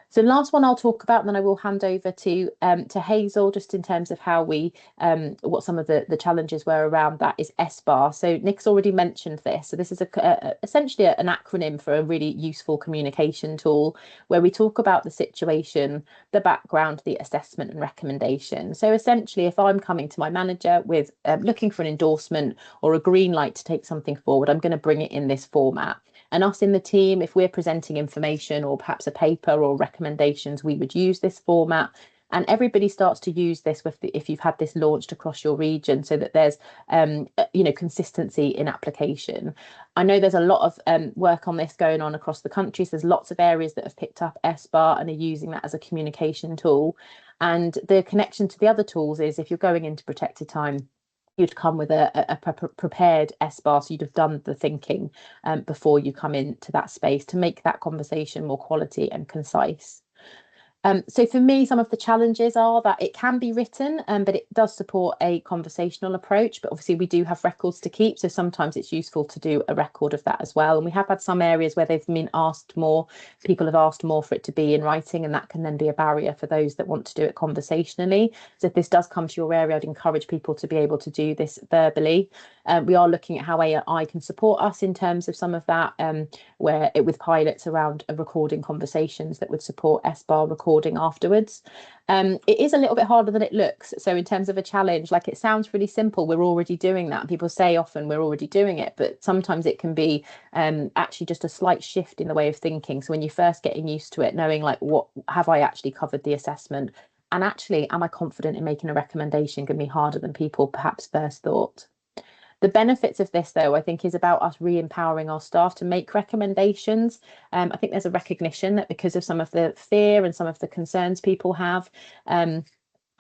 So last one I'll talk about, and then I will hand over to Hazel, just in terms of how what some of the challenges were around that is SBAR. So Nick's already mentioned this. So this is essentially an acronym for a really useful communication tool where we talk about the situation, the background, the assessment and recommendation. So essentially, if I'm coming to my manager with looking for an endorsement or a green light to take something forward, I'm going to bring it in this format. And us in the team, if we're presenting information or perhaps a paper or recommendations, we would use this format. And everybody starts to use this if you've had this launched across your region, so that there's consistency in application. I know there's a lot of work on this going on across the country. So there's lots of areas that have picked up SBAR and are using that as a communication tool. And the connection to the other tools is if you're going into protected time, you'd come with a prepared SBAR, so you'd have done the thinking before you come into that space to make that conversation more quality and concise. So for me, some of the challenges are that it can be written, but it does support a conversational approach. But obviously we do have records to keep. So sometimes it's useful to do a record of that as well. And we have had some areas where they've been asked more, people have asked more for it to be in writing, and that can then be a barrier for those that want to do it conversationally. So if this does come to your area, I'd encourage people to be able to do this verbally. We are looking at how AI can support us in terms of some of that, where it with pilots around recording conversations that would support SBAR recording afterwards. It is a little bit harder than it looks. So in terms of a challenge, like it sounds really simple, we're already doing that. People say often we're already doing it, but sometimes it can be actually just a slight shift in the way of thinking. So when you're first getting used to it, knowing like, what have I actually covered the assessment? And actually, am I confident in making a recommendation can be harder than people perhaps first thought. The benefits of this, though, I think is about us re-empowering our staff to make recommendations. I think there's a recognition that because of some of the fear and some of the concerns people have,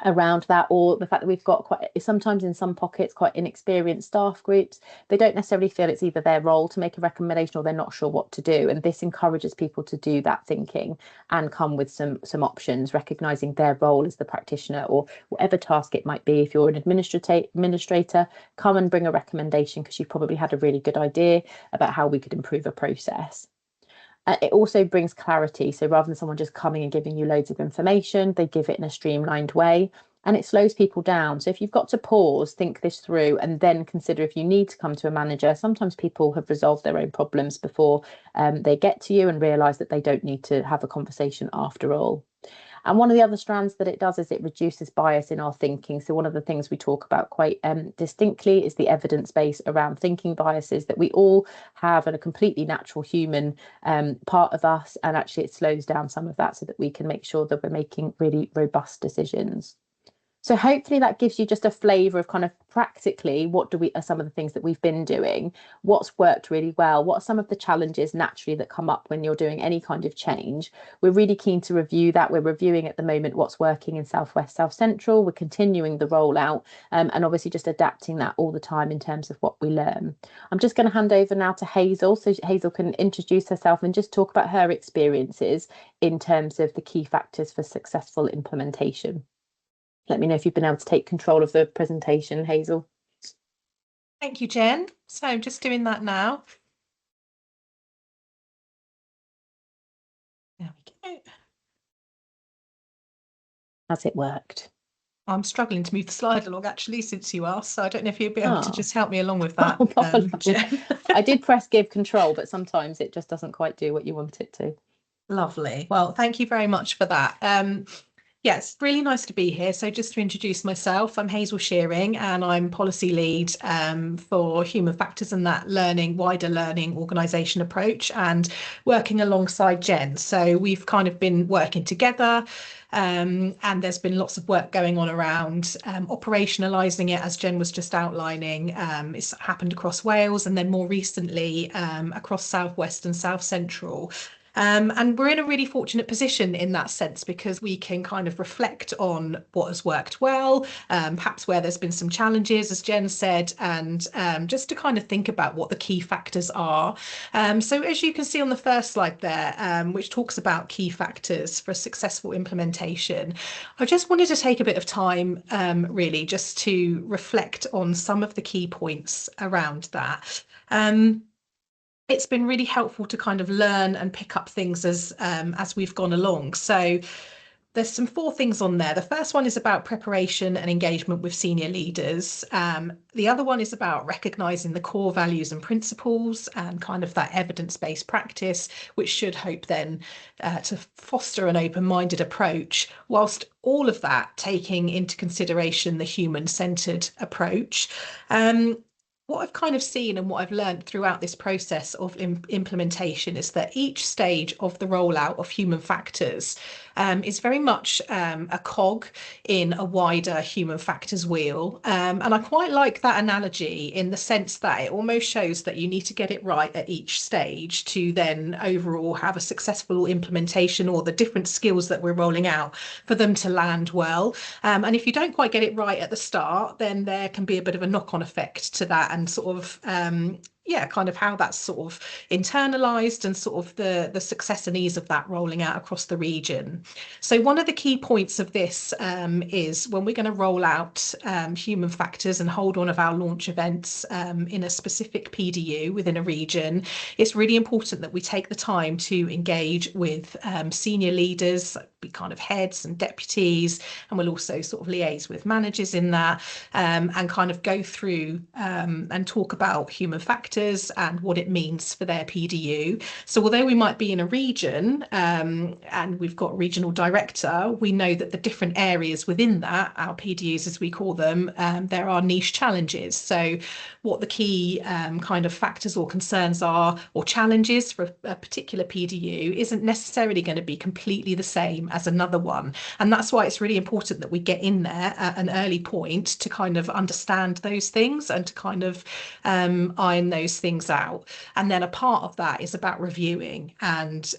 around that, or the fact that we've got quite sometimes in some pockets quite inexperienced staff groups, they don't necessarily feel it's either their role to make a recommendation or they're not sure what to do, and this encourages people to do that thinking and come with some options, recognizing their role as the practitioner or whatever task it might be. If you're an administrator, come and bring a recommendation because you've probably had a really good idea about how we could improve a process. It also brings clarity. So rather than someone just coming and giving you loads of information, they give it in a streamlined way, and it slows people down. So if you've got to pause, think this through, and then consider if you need to come to a manager. Sometimes people have resolved their own problems before they get to you and realise that they don't need to have a conversation after all. And one of the other strands that it does is it reduces bias in our thinking. So one of the things we talk about quite distinctly is the evidence base around thinking biases that we all have, and a completely natural human part of us. And actually it slows down some of that so that we can make sure that we're making really robust decisions. So hopefully that gives you just a flavour of kind of practically what are some of the things that we've been doing, what's worked really well, what are some of the challenges naturally that come up when you're doing any kind of change. We're really keen to review that. We're reviewing at the moment what's working in South West, South Central. We're continuing the rollout and obviously just adapting that all the time in terms of what we learn. I'm just going to hand over now to Hazel, so Hazel can introduce herself and just talk about her experiences in terms of the key factors for successful implementation. Let me know if you've been able to take control of the presentation, Hazel. Thank you, Jen. So just doing that now. There we go. Has it worked? I'm struggling to move the slide along actually since you asked, so I don't know if you'll be able to just help me along with that. Jen. I did press give control, but sometimes it just doesn't quite do what you want it to. Lovely. Well, thank you very much for that. Yes, really nice to be here. So just to introduce myself, I'm Hazel Shearing and I'm policy lead for human factors and that wider learning organisation approach, and working alongside Jen. So we've kind of been working together and there's been lots of work going on around operationalising it, as Jen was just outlining. It's happened across Wales and then more recently across South West and South Central. And we're in a really fortunate position in that sense because we can kind of reflect on what has worked well, perhaps where there's been some challenges, as Jen said, and just to kind of think about what the key factors are. So as you can see on the first slide there, which talks about key factors for a successful implementation, I just wanted to take a bit of time really just to reflect on some of the key points around that. It's been really helpful to kind of learn and pick up things as we've gone along. So there's 4 things on there. The first one is about preparation and engagement with senior leaders. The other one is about recognising the core values and principles and kind of that evidence-based practice, which should hope then to foster an open-minded approach, whilst all of that taking into consideration the human-centred approach. what I've kind of seen and what I've learned throughout this process of implementation is that each stage of the rollout of human factors is very much a cog in a wider human factors wheel. And I quite like that analogy in the sense that it almost shows that you need to get it right at each stage to then overall have a successful implementation, or the different skills that we're rolling out, for them to land well. And if you don't quite get it right at the start, then there can be a bit of a knock-on effect to that, and sort of kind of how that's sort of internalized, and sort of the success and ease of that rolling out across the region. So one of the key points of this is when we're going to roll out human factors and hold one of our launch events in a specific PDU within a region, it's really important that we take the time to engage with senior leaders, be kind of heads and deputies, and we'll also sort of liaise with managers in that, and kind of go through and talk about human factors and what it means for their PDU. So although we might be in a region and we've got a regional director, we know that the different areas within that, our PDUs as we call them, there are niche challenges. So what the key kind of factors or concerns are, or challenges for a particular PDU, isn't necessarily going to be completely the same as another one. And that's why it's really important that we get in there at an early point to kind of understand those things and to kind of iron those things out. And then a part of that is about reviewing and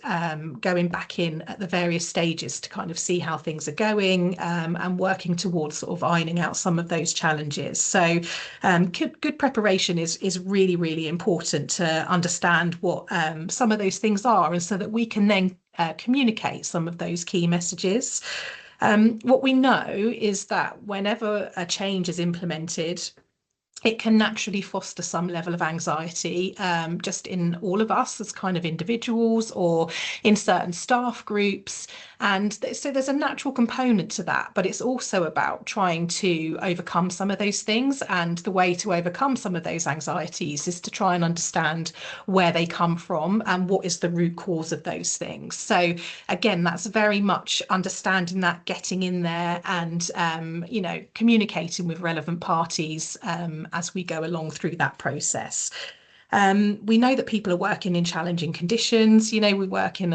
going back in at the various stages to kind of see how things are going, and working towards sort of ironing out some of those challenges. So good preparation is really, really important to understand what some of those things are, and so that we can then communicate some of those key messages. What we know is that whenever a change is implemented, it can naturally foster some level of anxiety, just in all of us as kind of individuals or in certain staff groups. And so there's a natural component to that, but it's also about trying to overcome some of those things. And the way to overcome some of those anxieties is to try and understand where they come from and what is the root cause of those things. So again, that's very much understanding that, getting in there and, communicating with relevant parties as we go along through that process. We know that people are working in challenging conditions. We work in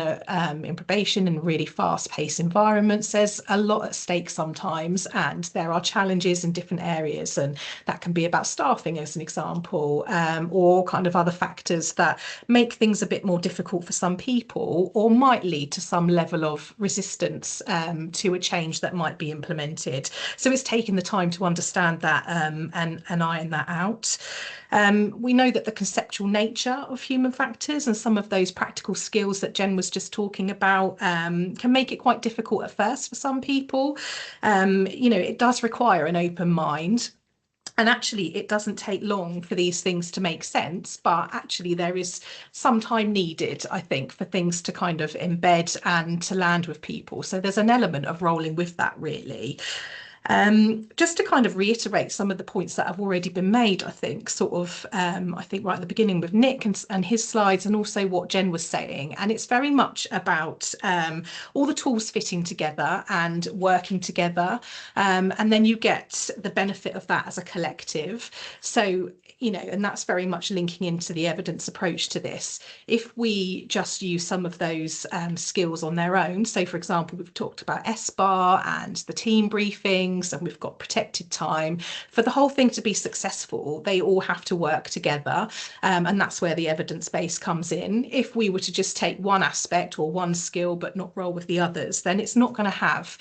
probation in really fast-paced environments. There's a lot at stake sometimes, and there are challenges in different areas, and that can be about staffing as an example, or kind of other factors that make things a bit more difficult for some people, or might lead to some level of resistance to a change that might be implemented. So it's taking the time to understand that and iron that out. We know that the conceptual nature of human factors and some of those practical skills that Jen was just talking about can make it quite difficult at first for some people. It does require an open mind. And actually, it doesn't take long for these things to make sense, but actually there is some time needed, I think, for things to kind of embed and to land with people. So there's an element of rolling with that, really. Just to kind of reiterate some of the points that have already been made, I think, right at the beginning with Nick and his slides, and also what Jen was saying. And it's very much about all the tools fitting together and working together. And then you get the benefit of that as a collective. So, and that's very much linking into the evidence approach to this. If we just use some of those skills on their own, so for example, we've talked about SBAR and the team briefings, and we've got protected time. For the whole thing to be successful, they all have to work together, and that's where the evidence base comes in. If we were to just take one aspect or one skill but not roll with the others, then it's not going to have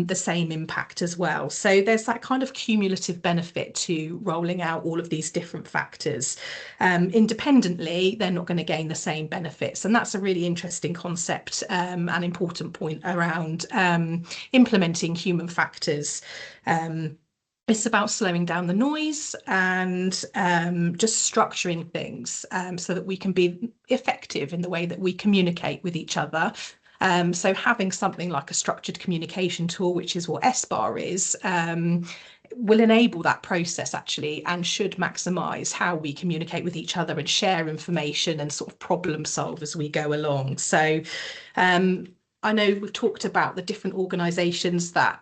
the same impact as well. So there's that kind of cumulative benefit to rolling out all of these different factors. Independently, they're not going to gain the same benefits. And that's a really interesting concept, an important point around implementing human factors. It's about slowing down the noise and just structuring things so that we can be effective in the way that we communicate with each other. So having something like a structured communication tool, which is what SBAR is, will enable that process actually, and should maximise how we communicate with each other and share information and sort of problem solve as we go along. So I know we've talked about the different organisations that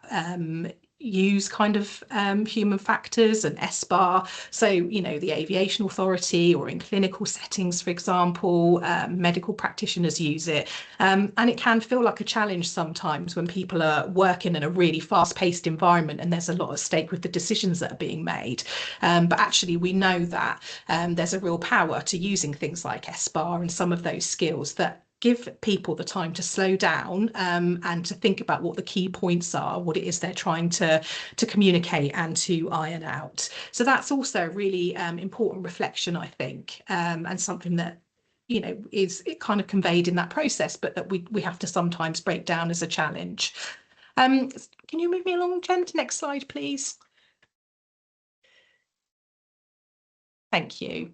use kind of human factors and SBAR. So, you know, the Aviation Authority, or in clinical settings, for example, medical practitioners use it. And it can feel like a challenge sometimes when people are working in a really fast-paced environment and there's a lot at stake with the decisions that are being made. But actually, we know that there's a real power to using things like SBAR and some of those skills that give people the time to slow down and to think about what the key points are, what it is they're trying to communicate and to iron out. So that's also a really important reflection, I think, and something that, you know, is it kind of conveyed in that process, but that we have to sometimes break down as a challenge. Can you move me along, Jen, to next slide, please? Thank you.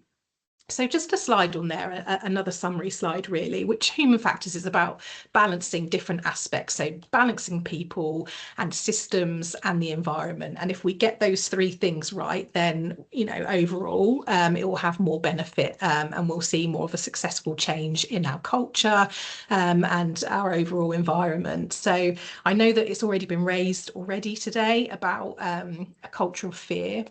So just a slide on there, another summary slide really, which human factors is about balancing different aspects. So balancing people and systems and the environment. And if we get those three things right, then, you know, overall, it will have more benefit and we'll see more of a successful change in our culture and our overall environment. So I know that it's already been raised already today about a culture of fear.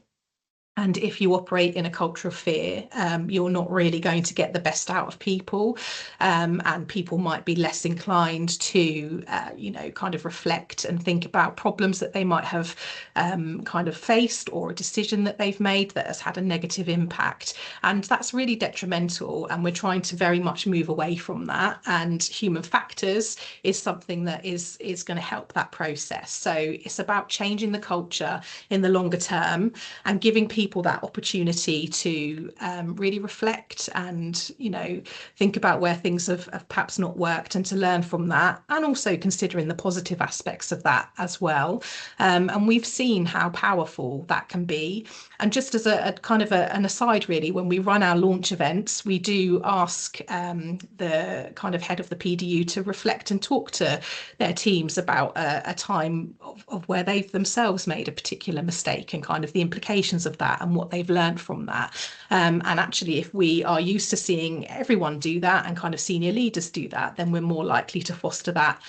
And if you operate in a culture of fear, you're not really going to get the best out of people. And people might be less inclined to, you know, kind of reflect and think about problems that they might have kind of faced, or a decision that they've made that has had a negative impact. And that's really detrimental. And we're trying to very much move away from that. And human factors is something that is going to help that process. So it's about changing the culture in the longer term and giving people that opportunity to really reflect and, you know, think about where things have perhaps not worked and to learn from that, and also considering the positive aspects of that as well. And we've seen how powerful that can be. And just as a kind of an aside, really, when we run our launch events, we do ask the kind of head of the PDU to reflect and talk to their teams about a time of where they've themselves made a particular mistake and kind of the implications of that and what they've learned from that. And actually, if we are used to seeing everyone do that and kind of senior leaders do that, then we're more likely to foster that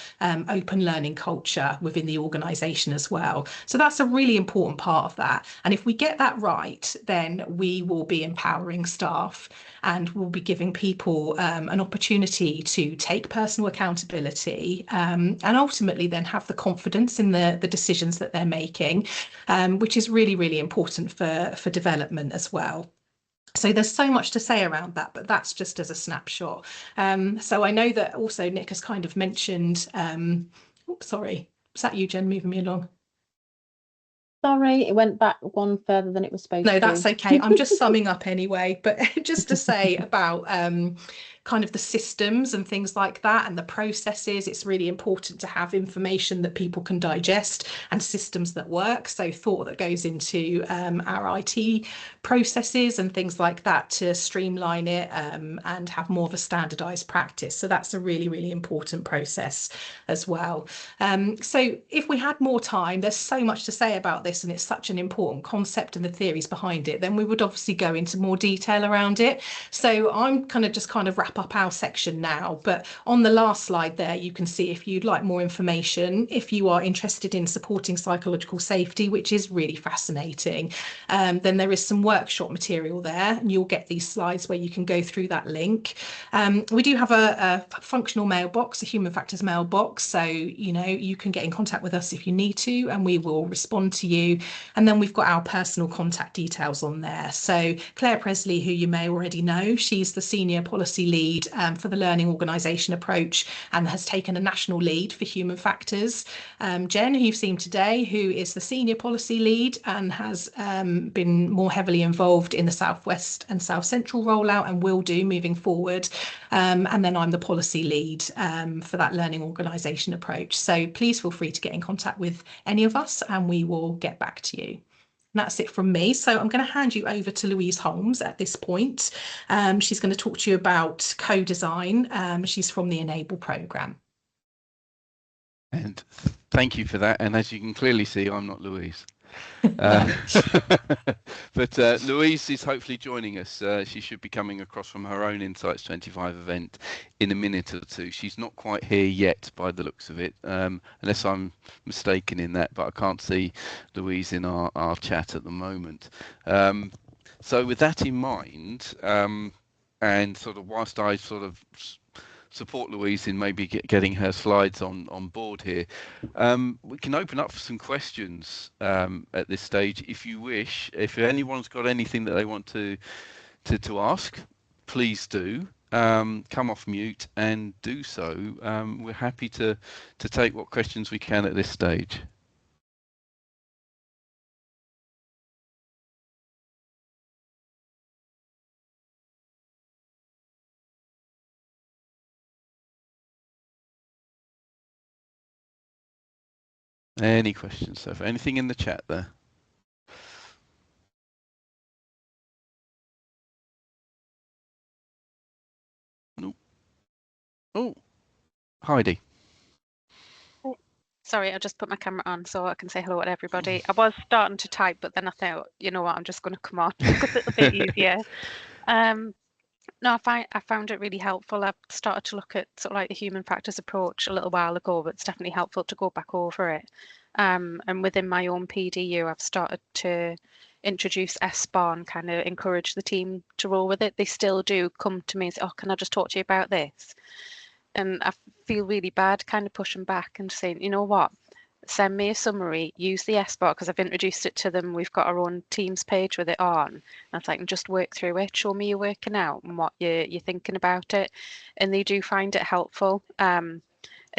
open learning culture within the organisation as well. So that's a really important part of that. And if we get that right, then we will be empowering staff and we'll be giving people an opportunity to take personal accountability and ultimately then have the confidence in the decisions that they're making, which is really, really important for development as well. So there's so much to say around that, but that's just as a snapshot. So I know that also Nick has kind of mentioned, oops, sorry, was that you, Jen, moving me along? Sorry, it went back one further than it was supposed to. No, that's okay. I'm just summing up anyway, but just to say about kind of the systems and things like that and the processes, it's really important to have information that people can digest and systems that work. So thought that goes into our IT processes and things like that to streamline it and have more of a standardized practice. So that's a really, really important process as well. So if we had more time, there's so much to say about this and it's such an important concept and the theories behind it, then we would obviously go into more detail around it. So I'm kind of wrap up our section now, but on the last slide there, you can see if you'd like more information, if you are interested in supporting psychological safety, which is really fascinating, then there is some workshop material there and you'll get these slides where you can go through that link. We do have a functional mailbox, a human factors mailbox, so you know you can get in contact with us if you need to and we will respond to you. And then we've got our personal contact details on there. So Claire Presley, who you may already know, she's the senior policy lead for the learning organisation approach and has taken a national lead for human factors. Jen, who you've seen today, who is the senior policy lead and has been more heavily involved in the Southwest and South Central rollout and will do moving forward. And then I'm the policy lead for that learning organisation approach. So please feel free to get in contact with any of us and we will get back to you. And that's it from me. So I'm going to hand you over to Louise Holmes at this point. She's going to talk to you about co-design. She's from the Enable programme. And thank you for that. And as you can clearly see, I'm not Louise. Uh, but Louise is hopefully joining us. She should be coming across from her own Insights 25 event in a minute or two. She's not quite here yet by the looks of it, unless I'm mistaken in that, but I can't see Louise in our chat at the moment. So with that in mind, and sort of whilst I sort of support Louise in maybe getting her slides on board here, we can open up for some questions at this stage if you wish. If anyone's got anything that they want to ask, please do come off mute and do so. We're happy to take what questions we can at this stage. Any questions so far? Anything in the chat there? Nope. Oh, Heidi. Sorry, I just put my camera on so I can say hello to everybody. I was starting to type, but then I thought, you know what, I'm just going to come on because it'll be easier. No, I found it really helpful. I've started to look at sort of like the human factors approach a little while ago, but it's definitely helpful to go back over it. And within my own PDU, I've started to introduce SBAR and kind of encourage the team to roll with it. They still do come to me and say, oh, can I just talk to you about this? And I feel really bad kind of pushing back and saying, you know what, send me a summary, use the SBAR because I've introduced it to them. We've got our own Teams page with it on. And I was like, and just work through it, show me you're working out and what you're thinking about it. And they do find it helpful. And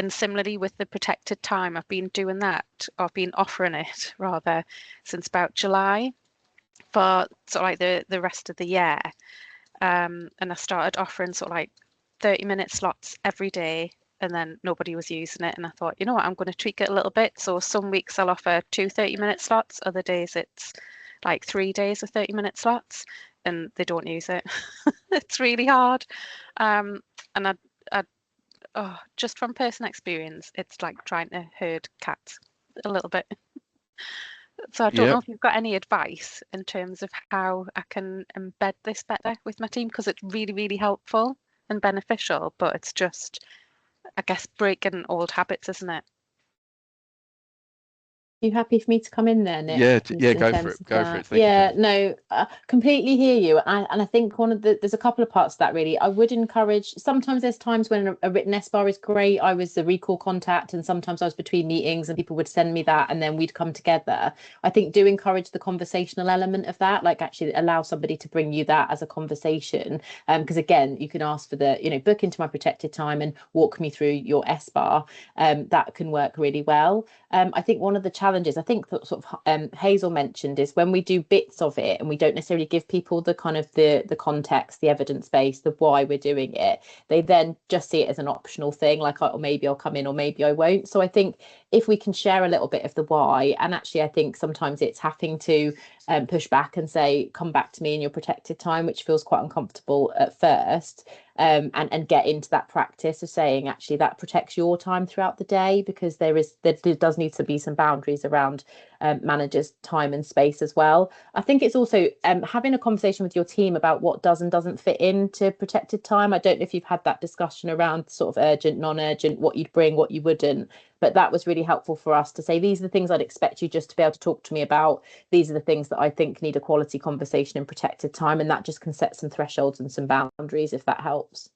similarly with the protected time, I've been doing that, or I've been offering it rather, since about July for sort of like the rest of the year. And I started offering sort of like 30-minute slots every day, and then nobody was using it. And I thought, you know what, I'm going to tweak it a little bit. So some weeks I'll offer 2 30-minute slots, other days it's like 3 days of 30-minute slots, and they don't use it. It's really hard. And just from personal experience, it's like trying to herd cats a little bit. So I don't know if you've got any advice in terms of how I can embed this better with my team, because it's really, really helpful and beneficial, but it's just, I guess, breaking old habits, isn't it? You happy for me to come in there, Nick? Yeah, go for it. Thank yeah, you. no, I completely hear you. And I think there's a couple of parts to that really. I would encourage, sometimes there's times when a written SBAR is great. I was the recall contact, and sometimes I was between meetings and people would send me that and then we'd come together. I think do encourage the conversational element of that, like actually allow somebody to bring you that as a conversation. Because again, you can ask for the, book into my protected time and walk me through your SBAR. That can work really well. I think one of the challenges I think that sort of Hazel mentioned is when we do bits of it and we don't necessarily give people the kind of the context, the evidence base, the why we're doing it, they then just see it as an optional thing, like, oh, maybe I'll come in or maybe I won't. So I think if we can share a little bit of the why, and actually I think sometimes it's having to push back and say, come back to me in your protected time, which feels quite uncomfortable at first. And get into that practice of saying actually that protects your time throughout the day, because there does need to be some boundaries around managers' time and space as well. I think it's also having a conversation with your team about what does and doesn't fit into protected time. I don't know if you've had that discussion around sort of urgent, non-urgent, what you'd bring, what you wouldn't, but that was really helpful for us to say, these are the things I'd expect you just to be able to talk to me about. These are the things that I think need a quality conversation in protected time, and that just can set some thresholds and some boundaries, if that helps.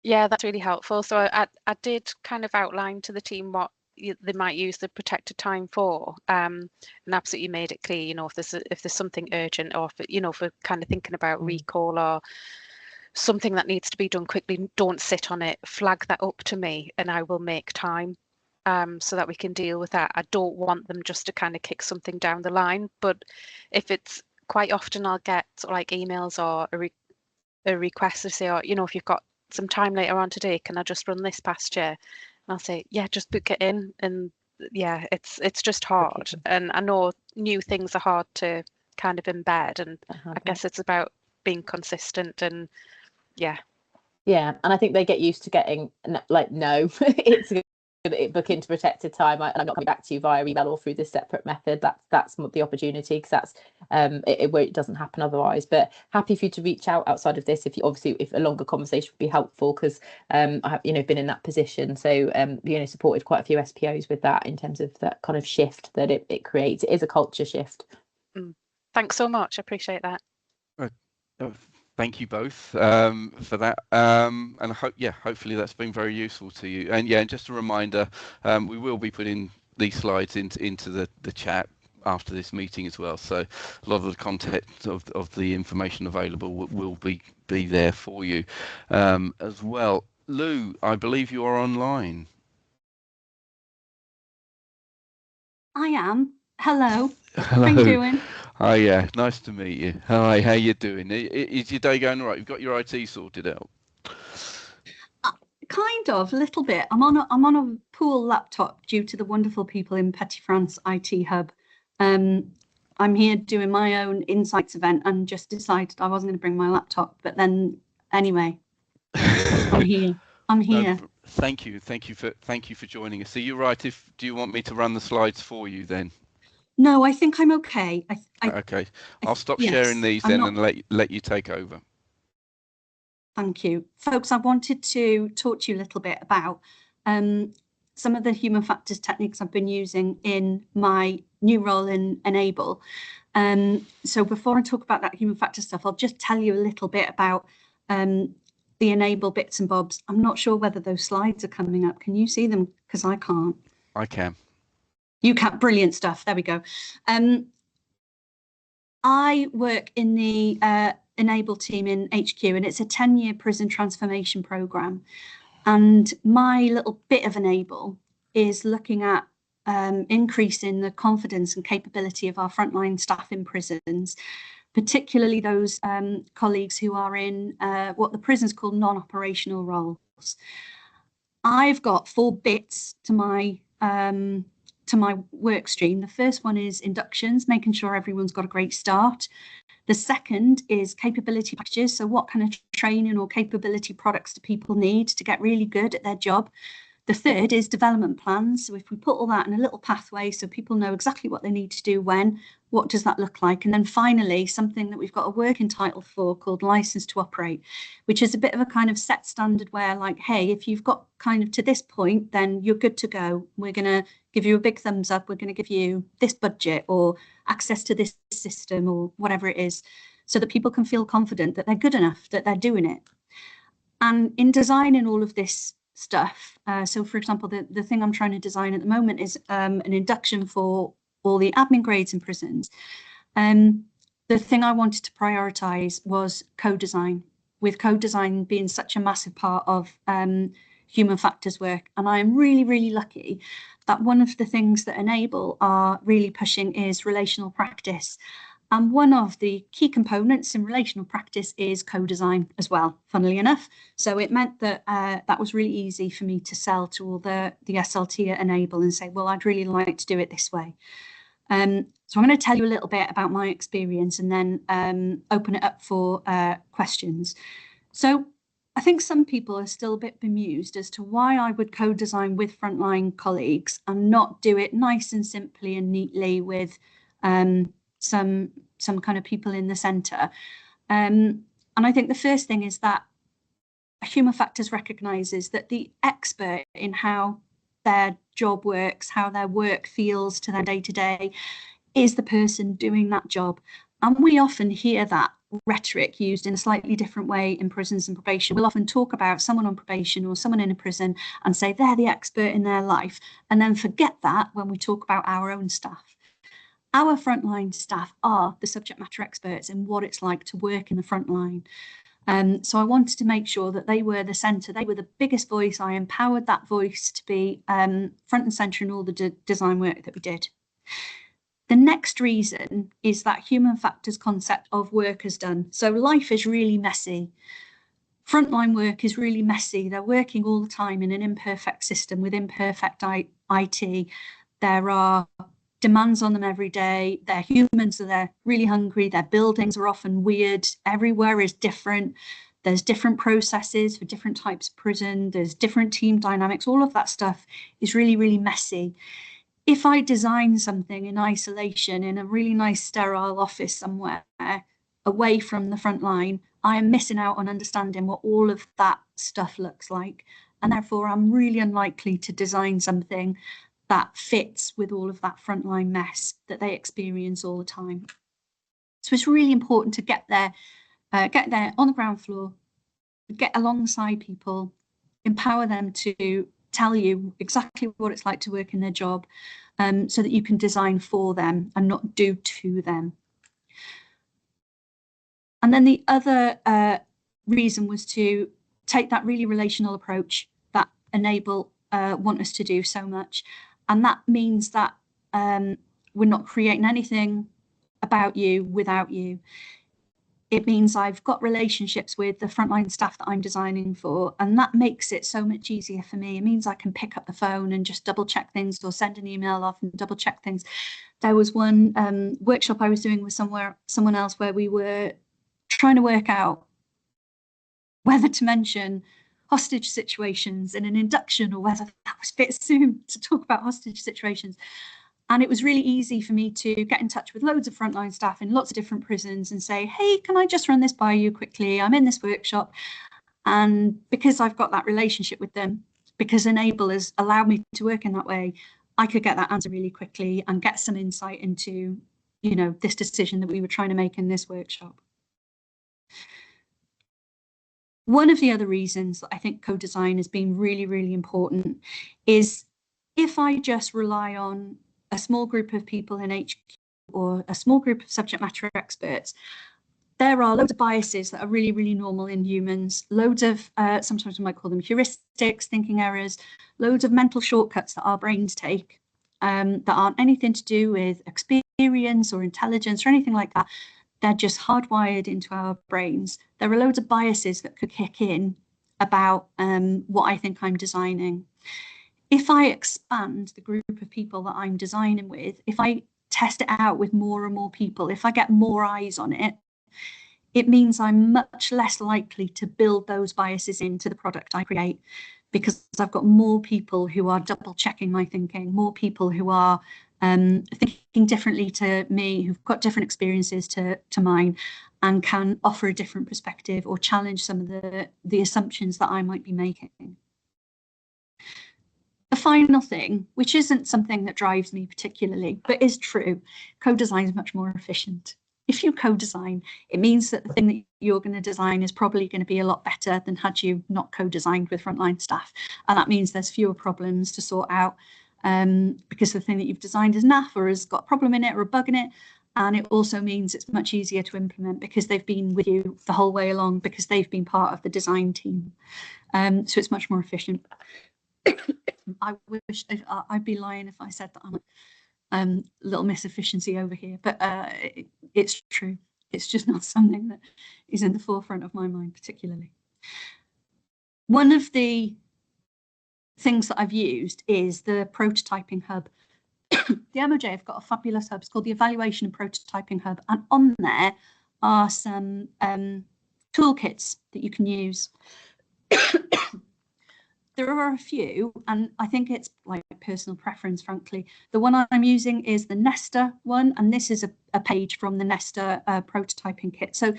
Yeah, that's really helpful. So I did kind of outline to the team what they might use the protected time for, and absolutely made it clear, if there's something urgent, or if we're kind of thinking about recall or something that needs to be done quickly, don't sit on it, flag that up to me and I will make time so that we can deal with that. I don't want them just to kind of kick something down the line, but if it's quite often I'll get sort of like emails or a request to say, if you've got some time later on today, can I just run this past you? And I'll say, yeah, just book it in. And yeah, it's just hard. And I know new things are hard to kind of embed, and I guess it's about being consistent. And yeah, and I think they get used to getting like no. It's book into protected time and I'm not coming back to you via email or through this separate method, that's the opportunity, because that's it doesn't happen otherwise. But happy for you to reach out outside of this if a longer conversation would be helpful, because I have been in that position, so supported quite a few SPOs with that in terms of that kind of shift that it creates. It is a culture shift. Thanks so much, I appreciate that. Thank you both for that, and hopefully that's been very useful to you. And just a reminder, we will be putting these slides into the chat after this meeting as well, so a lot of the content of the information available will be there for you as well. Lou, I believe you are online. I am. Hello. Hello. How you doing? Hi, nice to meet you. Hi, how you doing? Is your day going all right? You've got your IT sorted out? Kind of, a little bit. I'm on a pool laptop due to the wonderful people in Petit France IT Hub. I'm here doing my own Insights event and just decided I wasn't going to bring my laptop. But then, anyway, I'm here. No, thank you for joining us. So you're right. Do you want me to run the slides for you then? No, I think I'm okay. Okay, I'll stop sharing these then and let you take over. Thank you. Folks, I wanted to talk to you a little bit about some of the human factors techniques I've been using in my new role in Enable. So before I talk about that human factors stuff, I'll just tell you a little bit about the Enable bits and bobs. I'm not sure whether those slides are coming up. Can you see them? Because I can't. I can. You can. Brilliant stuff. There we go. I work in the Enable team in HQ, and it's a 10-year prison transformation program. And my little bit of Enable is looking at increasing the confidence and capability of our frontline staff in prisons, particularly those colleagues who are in what the prisons call non-operational roles. I've got 4 bits to my work stream. The first one is inductions, making sure everyone's got a great start. The second is capability packages. So what kind of training or capability products do people need to get really good at their job? The third is development plans. So if we put all that in a little pathway so people know exactly what they need to do when, what does that look like? And then finally, something that we've got a working title for called license to operate, which is a bit of a kind of set standard where like, hey, if you've got kind of to this point, then you're good to go. We're going to give you a big thumbs up. We're going to give you this budget or access to this system or whatever it is, so that people can feel confident that they're good enough, that they're doing it. And in designing all of this stuff, so for example, the thing I'm trying to design at the moment is an induction for all the admin grades in prisons. The thing I wanted to prioritize was co-design, with co-design being such a massive part of human factors work. And I am really, really lucky that one of the things that Enable are really pushing is relational practice. And one of the key components in relational practice is co-design as well, funnily enough. So it meant that that was really easy for me to sell to all the SLT at Enable and say, well, I'd really like to do it this way. So I'm going to tell you a little bit about my experience and then open it up for questions. So I think some people are still a bit bemused as to why I would co-design with frontline colleagues and not do it nice and simply and neatly with some kind of people in the centre. And I think the first thing is that human factors recognises that the expert in how their job works, how their work feels to their day-to-day, is the person doing that job. And we often hear that rhetoric used in a slightly different way in prisons and probation. We'll often talk about someone on probation or someone in a prison and say they're the expert in their life, and then forget that when we talk about our own staff. Our frontline staff are the subject matter experts in what it's like to work in the front line. So I wanted to make sure that they were the centre, they were the biggest voice. I empowered that voice to be front and centre in all the design work that we did. The next reason is that human factors concept of work as done. So life is really messy. Frontline work is really messy. They're working all the time in an imperfect system with imperfect IT. There are demands on them every day. They're humans, so they're really hungry. Their buildings are often weird. Everywhere is different. There's different processes for different types of prison. There's different team dynamics. All of that stuff is really, really messy. If I design something in isolation in a really nice sterile office somewhere away from the front line, I am missing out on understanding what all of that stuff looks like. And therefore, I'm really unlikely to design something that fits with all of that frontline mess that they experience all the time. So it's really important to get there on the ground floor, get alongside people, empower them to tell you exactly what it's like to work in their job, so that you can design for them and not do to them. And then the other reason was to take that really relational approach that Enable want us to do so much. And that means that we're not creating anything about you without you. It means I've got relationships with the frontline staff that I'm designing for, and that makes it so much easier for me. It means I can pick up the phone and just double check things, or send an email off and double check things. There was one workshop I was doing with someone else where we were trying to work out whether to mention hostage situations in an induction or whether that was a bit soon to talk about hostage situations. And it was really easy for me to get in touch with loads of frontline staff in lots of different prisons and say, hey, can I just run this by you quickly? I'm in this workshop. And because I've got that relationship with them, because Enable has allowed me to work in that way, I could get that answer really quickly and get some insight into, you know, this decision that we were trying to make in this workshop. One of the other reasons that I think co-design has been really, really important is if I just rely on a small group of people in HQ or a small group of subject matter experts, there are loads of biases that are really, really normal in humans, loads of, sometimes we might call them heuristics, thinking errors, loads of mental shortcuts that our brains take that aren't anything to do with experience or intelligence or anything like that. They're just hardwired into our brains. There are loads of biases that could kick in about what I think I'm designing. If I expand the group of people that I'm designing with, if I test it out with more and more people, if I get more eyes on it, it means I'm much less likely to build those biases into the product I create, because I've got more people who are double checking my thinking, more people who are thinking differently to me, who've got different experiences to mine, and can offer a different perspective or challenge some of the assumptions that I might be making. The final thing, which isn't something that drives me particularly, but is true, co-design is much more efficient. If you co-design, it means that the thing that you're going to design is probably going to be a lot better than had you not co-designed with frontline staff. And that means there's fewer problems to sort out because the thing that you've designed is naff or has got a problem in it or a bug in it. And it also means it's much easier to implement because they've been with you the whole way along, because they've been part of the design team. So it's much more efficient. I wish I'd be lying if I said that I'm a little miss efficiency over here, but it's true. It's just not something that is in the forefront of my mind particularly. One of the things that I've used is the prototyping hub. The MOJ have got a fabulous hub. It's called the Evaluation and Prototyping Hub, and on there are some toolkits that you can use. There are a few, and I think it's like personal preference, frankly. The one I'm using is the Nesta one, and this is a page from the Nesta prototyping kit. So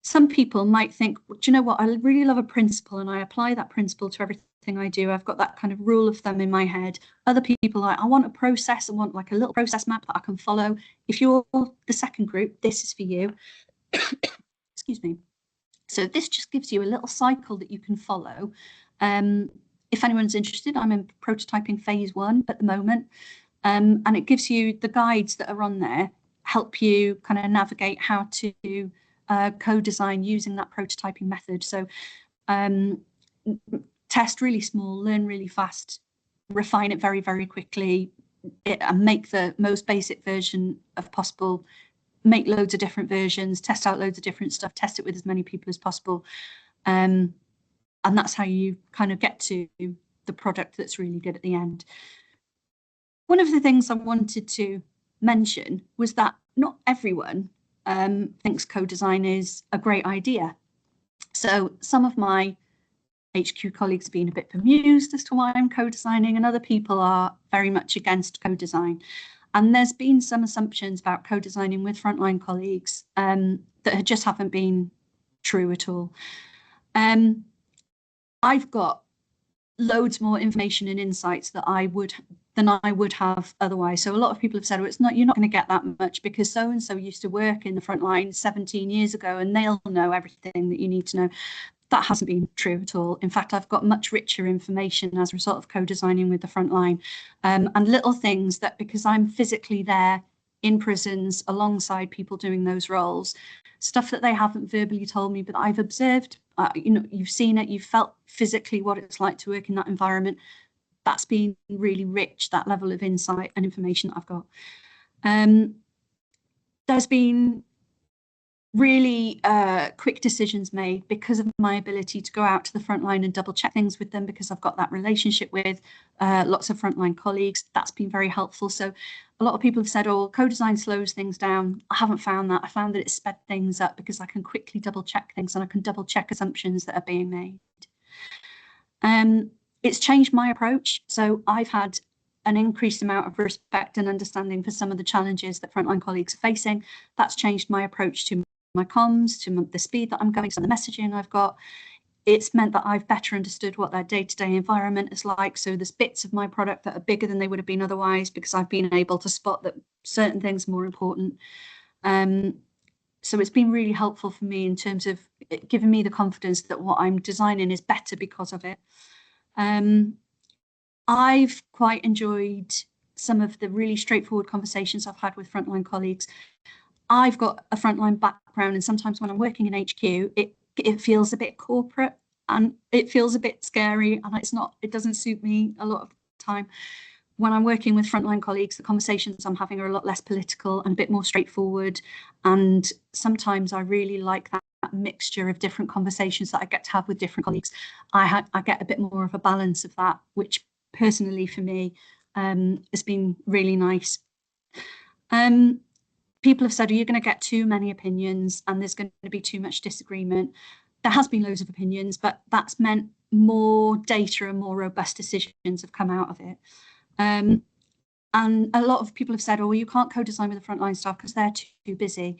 some people might think, well, do you know what, I really love a principle and I apply that principle to everything I do. I've got that kind of rule of thumb in my head. Other people are like, I want a process, I want like a little process map that I can follow. If you're the second group, this is for you. Excuse me. So this just gives you a little cycle that you can follow. If anyone's interested, I'm in prototyping phase 1 at the moment, and it gives you the guides that are on there, help you kind of navigate how to co-design using that prototyping method. So test really small, learn really fast, refine it very, very quickly, and make the most basic version of possible, make loads of different versions, test out loads of different stuff, test it with as many people as possible. And that's how you kind of get to the product that's really good at the end. One of the things I wanted to mention was that not everyone thinks co-design is a great idea. So some of my HQ colleagues have been a bit bemused as to why I'm co-designing, and other people are very much against co-design. And there's been some assumptions about co-designing with frontline colleagues that just haven't been true at all. I've got loads more information and insights than I would have otherwise. So a lot of people have said, well, you're not going to get that much because so and so used to work in the front line 17 years ago and they'll know everything that you need to know. That hasn't been true at all. In fact, I've got much richer information as a result of co-designing with the front line, and little things that, because I'm physically there in prisons alongside people doing those roles, stuff that they haven't verbally told me, but I've observed, you've seen it, you've felt physically what it's like to work in that environment. That's been really rich, that level of insight and information that I've got. There's been really quick decisions made because of my ability to go out to the front line and double check things with them, because I've got that relationship with lots of frontline colleagues. That's been very helpful. So a lot of people have said, oh, co-design slows things down. I haven't found that. I found that it sped things up because I can quickly double check things and I can double check assumptions that are being made. It's changed my approach. So I've had an increased amount of respect and understanding for some of the challenges that frontline colleagues are facing. That's changed my approach to my comms, to the speed that I'm going, some of the messaging I've got. It's meant that I've better understood what their day-to-day environment is like. So there's bits of my product that are bigger than they would have been otherwise because I've been able to spot that certain things are more important. So it's been really helpful for me in terms of giving me the confidence that what I'm designing is better because of it. I've quite enjoyed some of the really straightforward conversations I've had with frontline colleagues. I've got a frontline background, and sometimes when I'm working in HQ, it feels a bit corporate and it feels a bit scary, and it doesn't suit me a lot of the time. When I'm working with frontline colleagues, the conversations I'm having are a lot less political and a bit more straightforward. And sometimes I really like that mixture of different conversations that I get to have with different colleagues. I get a bit more of a balance of that, which personally for me has been really nice. People have said, are you going to get too many opinions and there's going to be too much disagreement? There has been loads of opinions, but that's meant more data and more robust decisions have come out of it. And a lot of people have said, oh, well, you can't co-design with the frontline staff because they're too busy.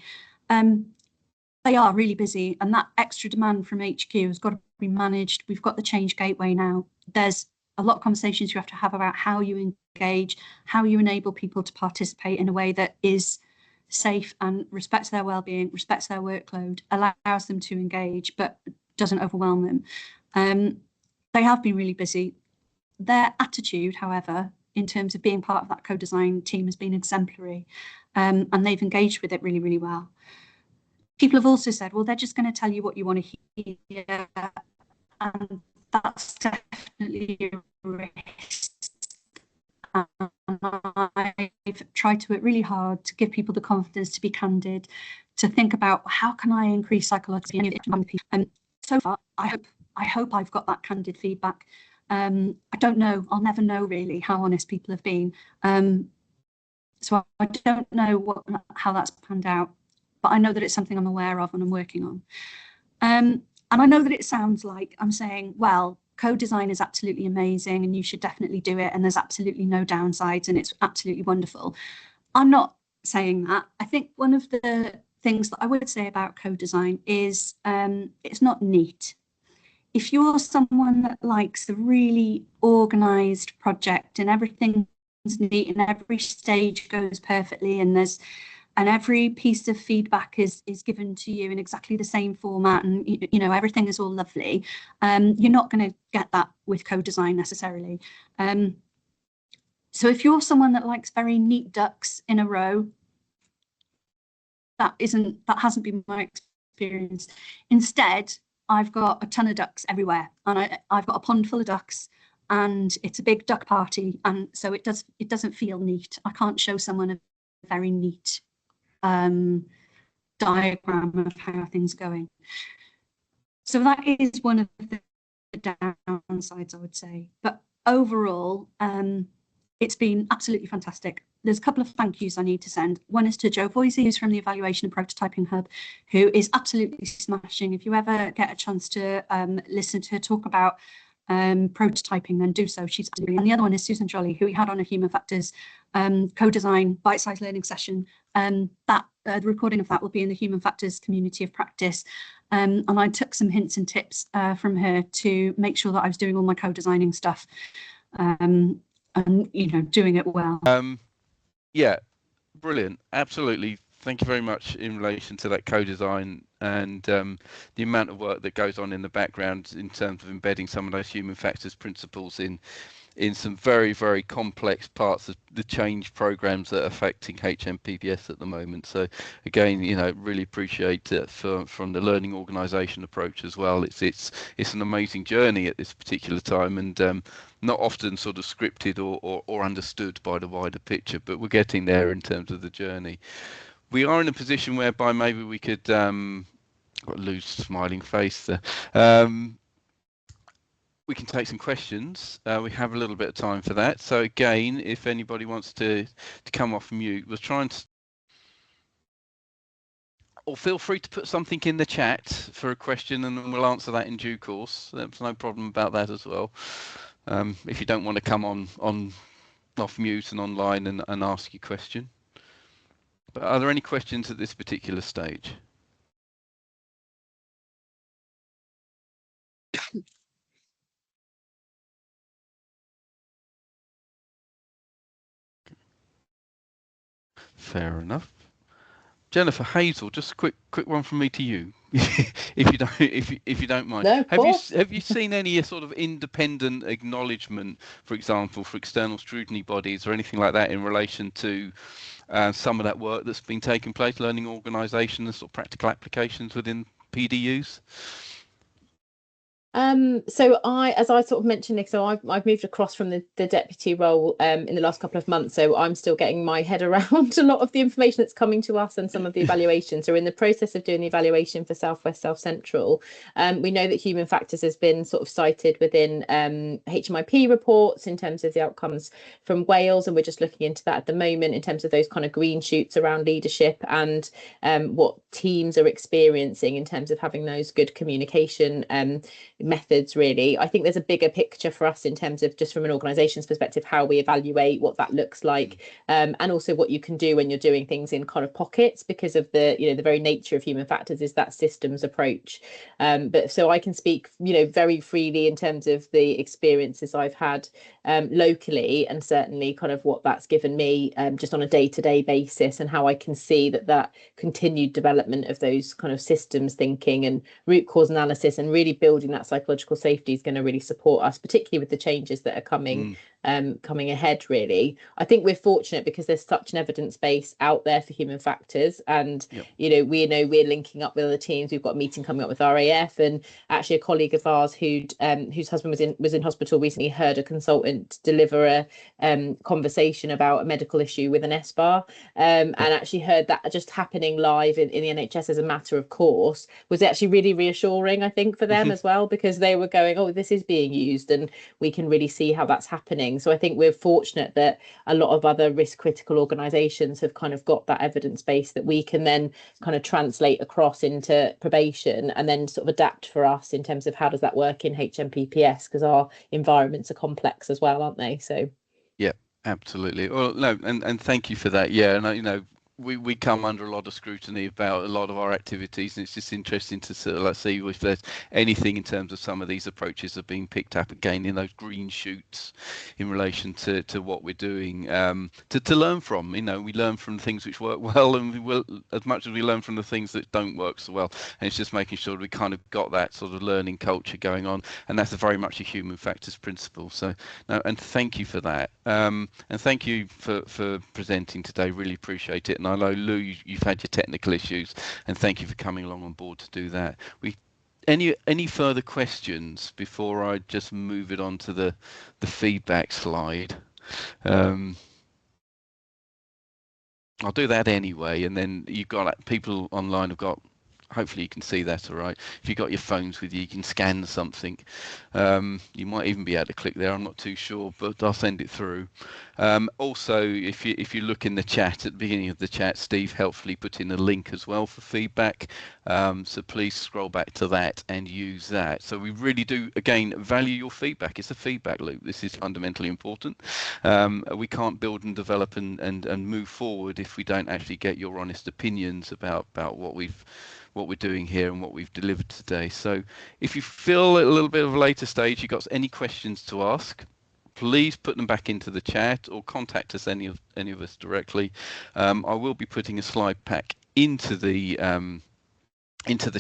They are really busy, and that extra demand from HQ has got to be managed. We've got the change gateway now. There's a lot of conversations you have to have about how you engage, how you enable people to participate in a way that is safe and respects their well-being, respects their workload, allows them to engage, but doesn't overwhelm them. They have been really busy. Their attitude, however, in terms of being part of that co-design team has been exemplary, and they've engaged with it really, really well. People have also said, well, they're just going to tell you what you want to hear, and that's definitely a risk. I've tried to work really hard to give people the confidence to be candid, to think about how can I increase psychological empathy. So far, I hope I've got that candid feedback. I don't know. I'll never know really how honest people have been. So I don't know how that's panned out, but I know that it's something I'm aware of and I'm working on. And I know that it sounds like I'm saying, well, co-design is absolutely amazing and you should definitely do it, and there's absolutely no downsides and it's absolutely wonderful. I'm not saying that. I think one of the things that I would say about co-design is it's not neat. If you're someone that likes a really organized project and everything's neat and every stage goes perfectly and every piece of feedback is given to you in exactly the same format, and everything is all lovely, you're not going to get that with co-design necessarily. So if you're someone that likes very neat ducks in a row, that hasn't been my experience. Instead, I've got a ton of ducks everywhere, and I've got a pond full of ducks, and it's a big duck party, and so it doesn't feel neat. I can't show someone a very neat diagram of how things are going. So that is one of the downsides, I would say. But overall, It's been absolutely fantastic. There's a couple of thank yous I need to send. One is to Joe Voisey, who's from the Evaluation and Prototyping Hub, who is absolutely smashing. If you ever get a chance to listen to her talk about prototyping, then do so. She's absolutely. And the other one is Susan Jolly, who we had on a Human Factors co-design bite-sized learning session. The recording of that will be in the Human Factors community of practice. And I took some hints and tips from her to make sure that I was doing all my co-designing stuff. And doing it well. Yeah, brilliant. Absolutely. Thank you very much in relation to that co-design and the amount of work that goes on in the background in terms of embedding some of those human factors principles in some very, very complex parts of the change programs that are affecting HMPPS at the moment. So again, really appreciate it from the learning organisation approach as well. It's an amazing journey at this particular time, and not often sort of scripted or understood by the wider picture, but we're getting there in terms of the journey. We are in a position whereby maybe we could got a loose smiling face there. We can take some questions. We have a little bit of time for that. So again, if anybody wants to come off mute, we'll try and, or feel free to put something in the chat for a question, and then we'll answer that in due course. There's no problem about that as well. If you don't want to come on off mute and online and ask your question. But are there any questions at this particular stage? Fair enough. Jennifer, Hazel, just a quick one from me to you, if you don't mind. No, of course. Have you seen any sort of independent acknowledgement, for example, for external scrutiny bodies or anything like that in relation to some of that work that's been taking place, learning organisations or practical applications within PDUs? So as I sort of mentioned, Nick, so I've moved across from the deputy role in the last couple of months. So I'm still getting my head around a lot of the information that's coming to us and some of the evaluations. So in the process of doing the evaluation for South West South Central, we know that human factors has been sort of cited within HMIP reports in terms of the outcomes from Wales, and we're just looking into that at the moment in terms of those kind of green shoots around leadership and what teams are experiencing in terms of having those good communication methods. Really, I think there's a bigger picture for us in terms of just from an organisation's perspective, how we evaluate, what that looks like, and also what you can do when you're doing things in kind of pockets, because of the the very nature of human factors is that systems approach. But so I can speak very freely in terms of the experiences I've had locally, and certainly kind of what that's given me just on a day-to-day basis, and how I can see that continued development of those kind of systems thinking and root cause analysis and really building that psychological safety is going to really support us, particularly with the changes that are coming ahead. Really, I think we're fortunate because there's such an evidence base out there for human factors, and we know we're linking up with other teams. We've got a meeting coming up with RAF, and actually a colleague of ours whose husband was in hospital recently heard a consultant deliver a conversation about a medical issue with an SBAR, and actually heard that just happening live in the NHS as a matter of course was actually really reassuring, I think, for them as well, because they were going, oh, this is being used and we can really see how that's happening. So I think we're fortunate that a lot of other risk critical organisations have kind of got that evidence base that we can then kind of translate across into probation and then sort of adapt for us in terms of how does that work in HMPPS, because our environments are complex as well, aren't they? So yeah, absolutely. Well, no, and thank you for that. Yeah, and we come under a lot of scrutiny about a lot of our activities, and it's just interesting to sort of see if there's anything in terms of some of these approaches are being picked up again in those green shoots in relation to what we're doing, to learn from. We learn from the things which work well, and we will as much as we learn from the things that don't work so well. And it's just making sure we kind of got that sort of learning culture going on, and that's very much a human factors principle. So no, and thank you for that, and thank you for presenting today. Really appreciate it. And I know, Lou, you've had your technical issues, and thank you for coming along on board to do that. Any further questions before I just move it on to the feedback slide? I'll do that anyway, and then you've got people online have got Hopefully you can see that all right. If you've got your phones with you, you can scan something. You might even be able to click there, I'm not too sure, but I'll send it through. Also, if you look in the chat, at the beginning of the chat, Steve helpfully put in a link as well for feedback. So please scroll back to that and use that. So we really do, again, value your feedback. It's a feedback loop. This is fundamentally important. We can't build and develop and move forward if we don't actually get your honest opinions about what we're doing here and what we've delivered today. So if you feel at a little bit of a later stage you've got any questions to ask, please put them back into the chat or contact us, any of us directly. I will be putting a slide pack into the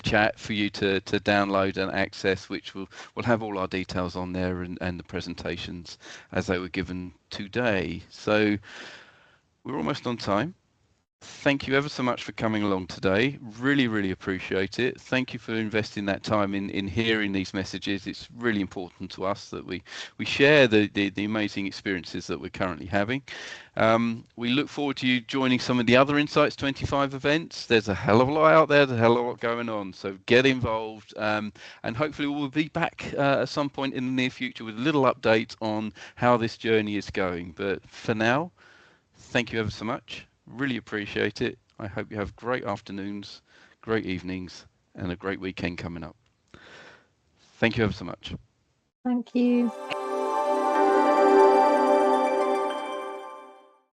chat for you to download and access, which will have all our details on there and the presentations as they were given today. So we're almost on time. Thank you ever so much for coming along today. Really appreciate it. Thank you for investing that time in hearing these messages. It's really important to us that we share the amazing experiences that we're currently having. We look forward to you joining some of the other Insights 25 events. There's a hell of a lot out there, there's a hell of a lot going on, so get involved, and hopefully we'll be back at some point in the near future with a little update on how this journey is going. But for now, thank you ever so much. Really appreciate it. I hope you have great afternoons, great evenings, and a great weekend coming up. Thank you ever so much. Thank you.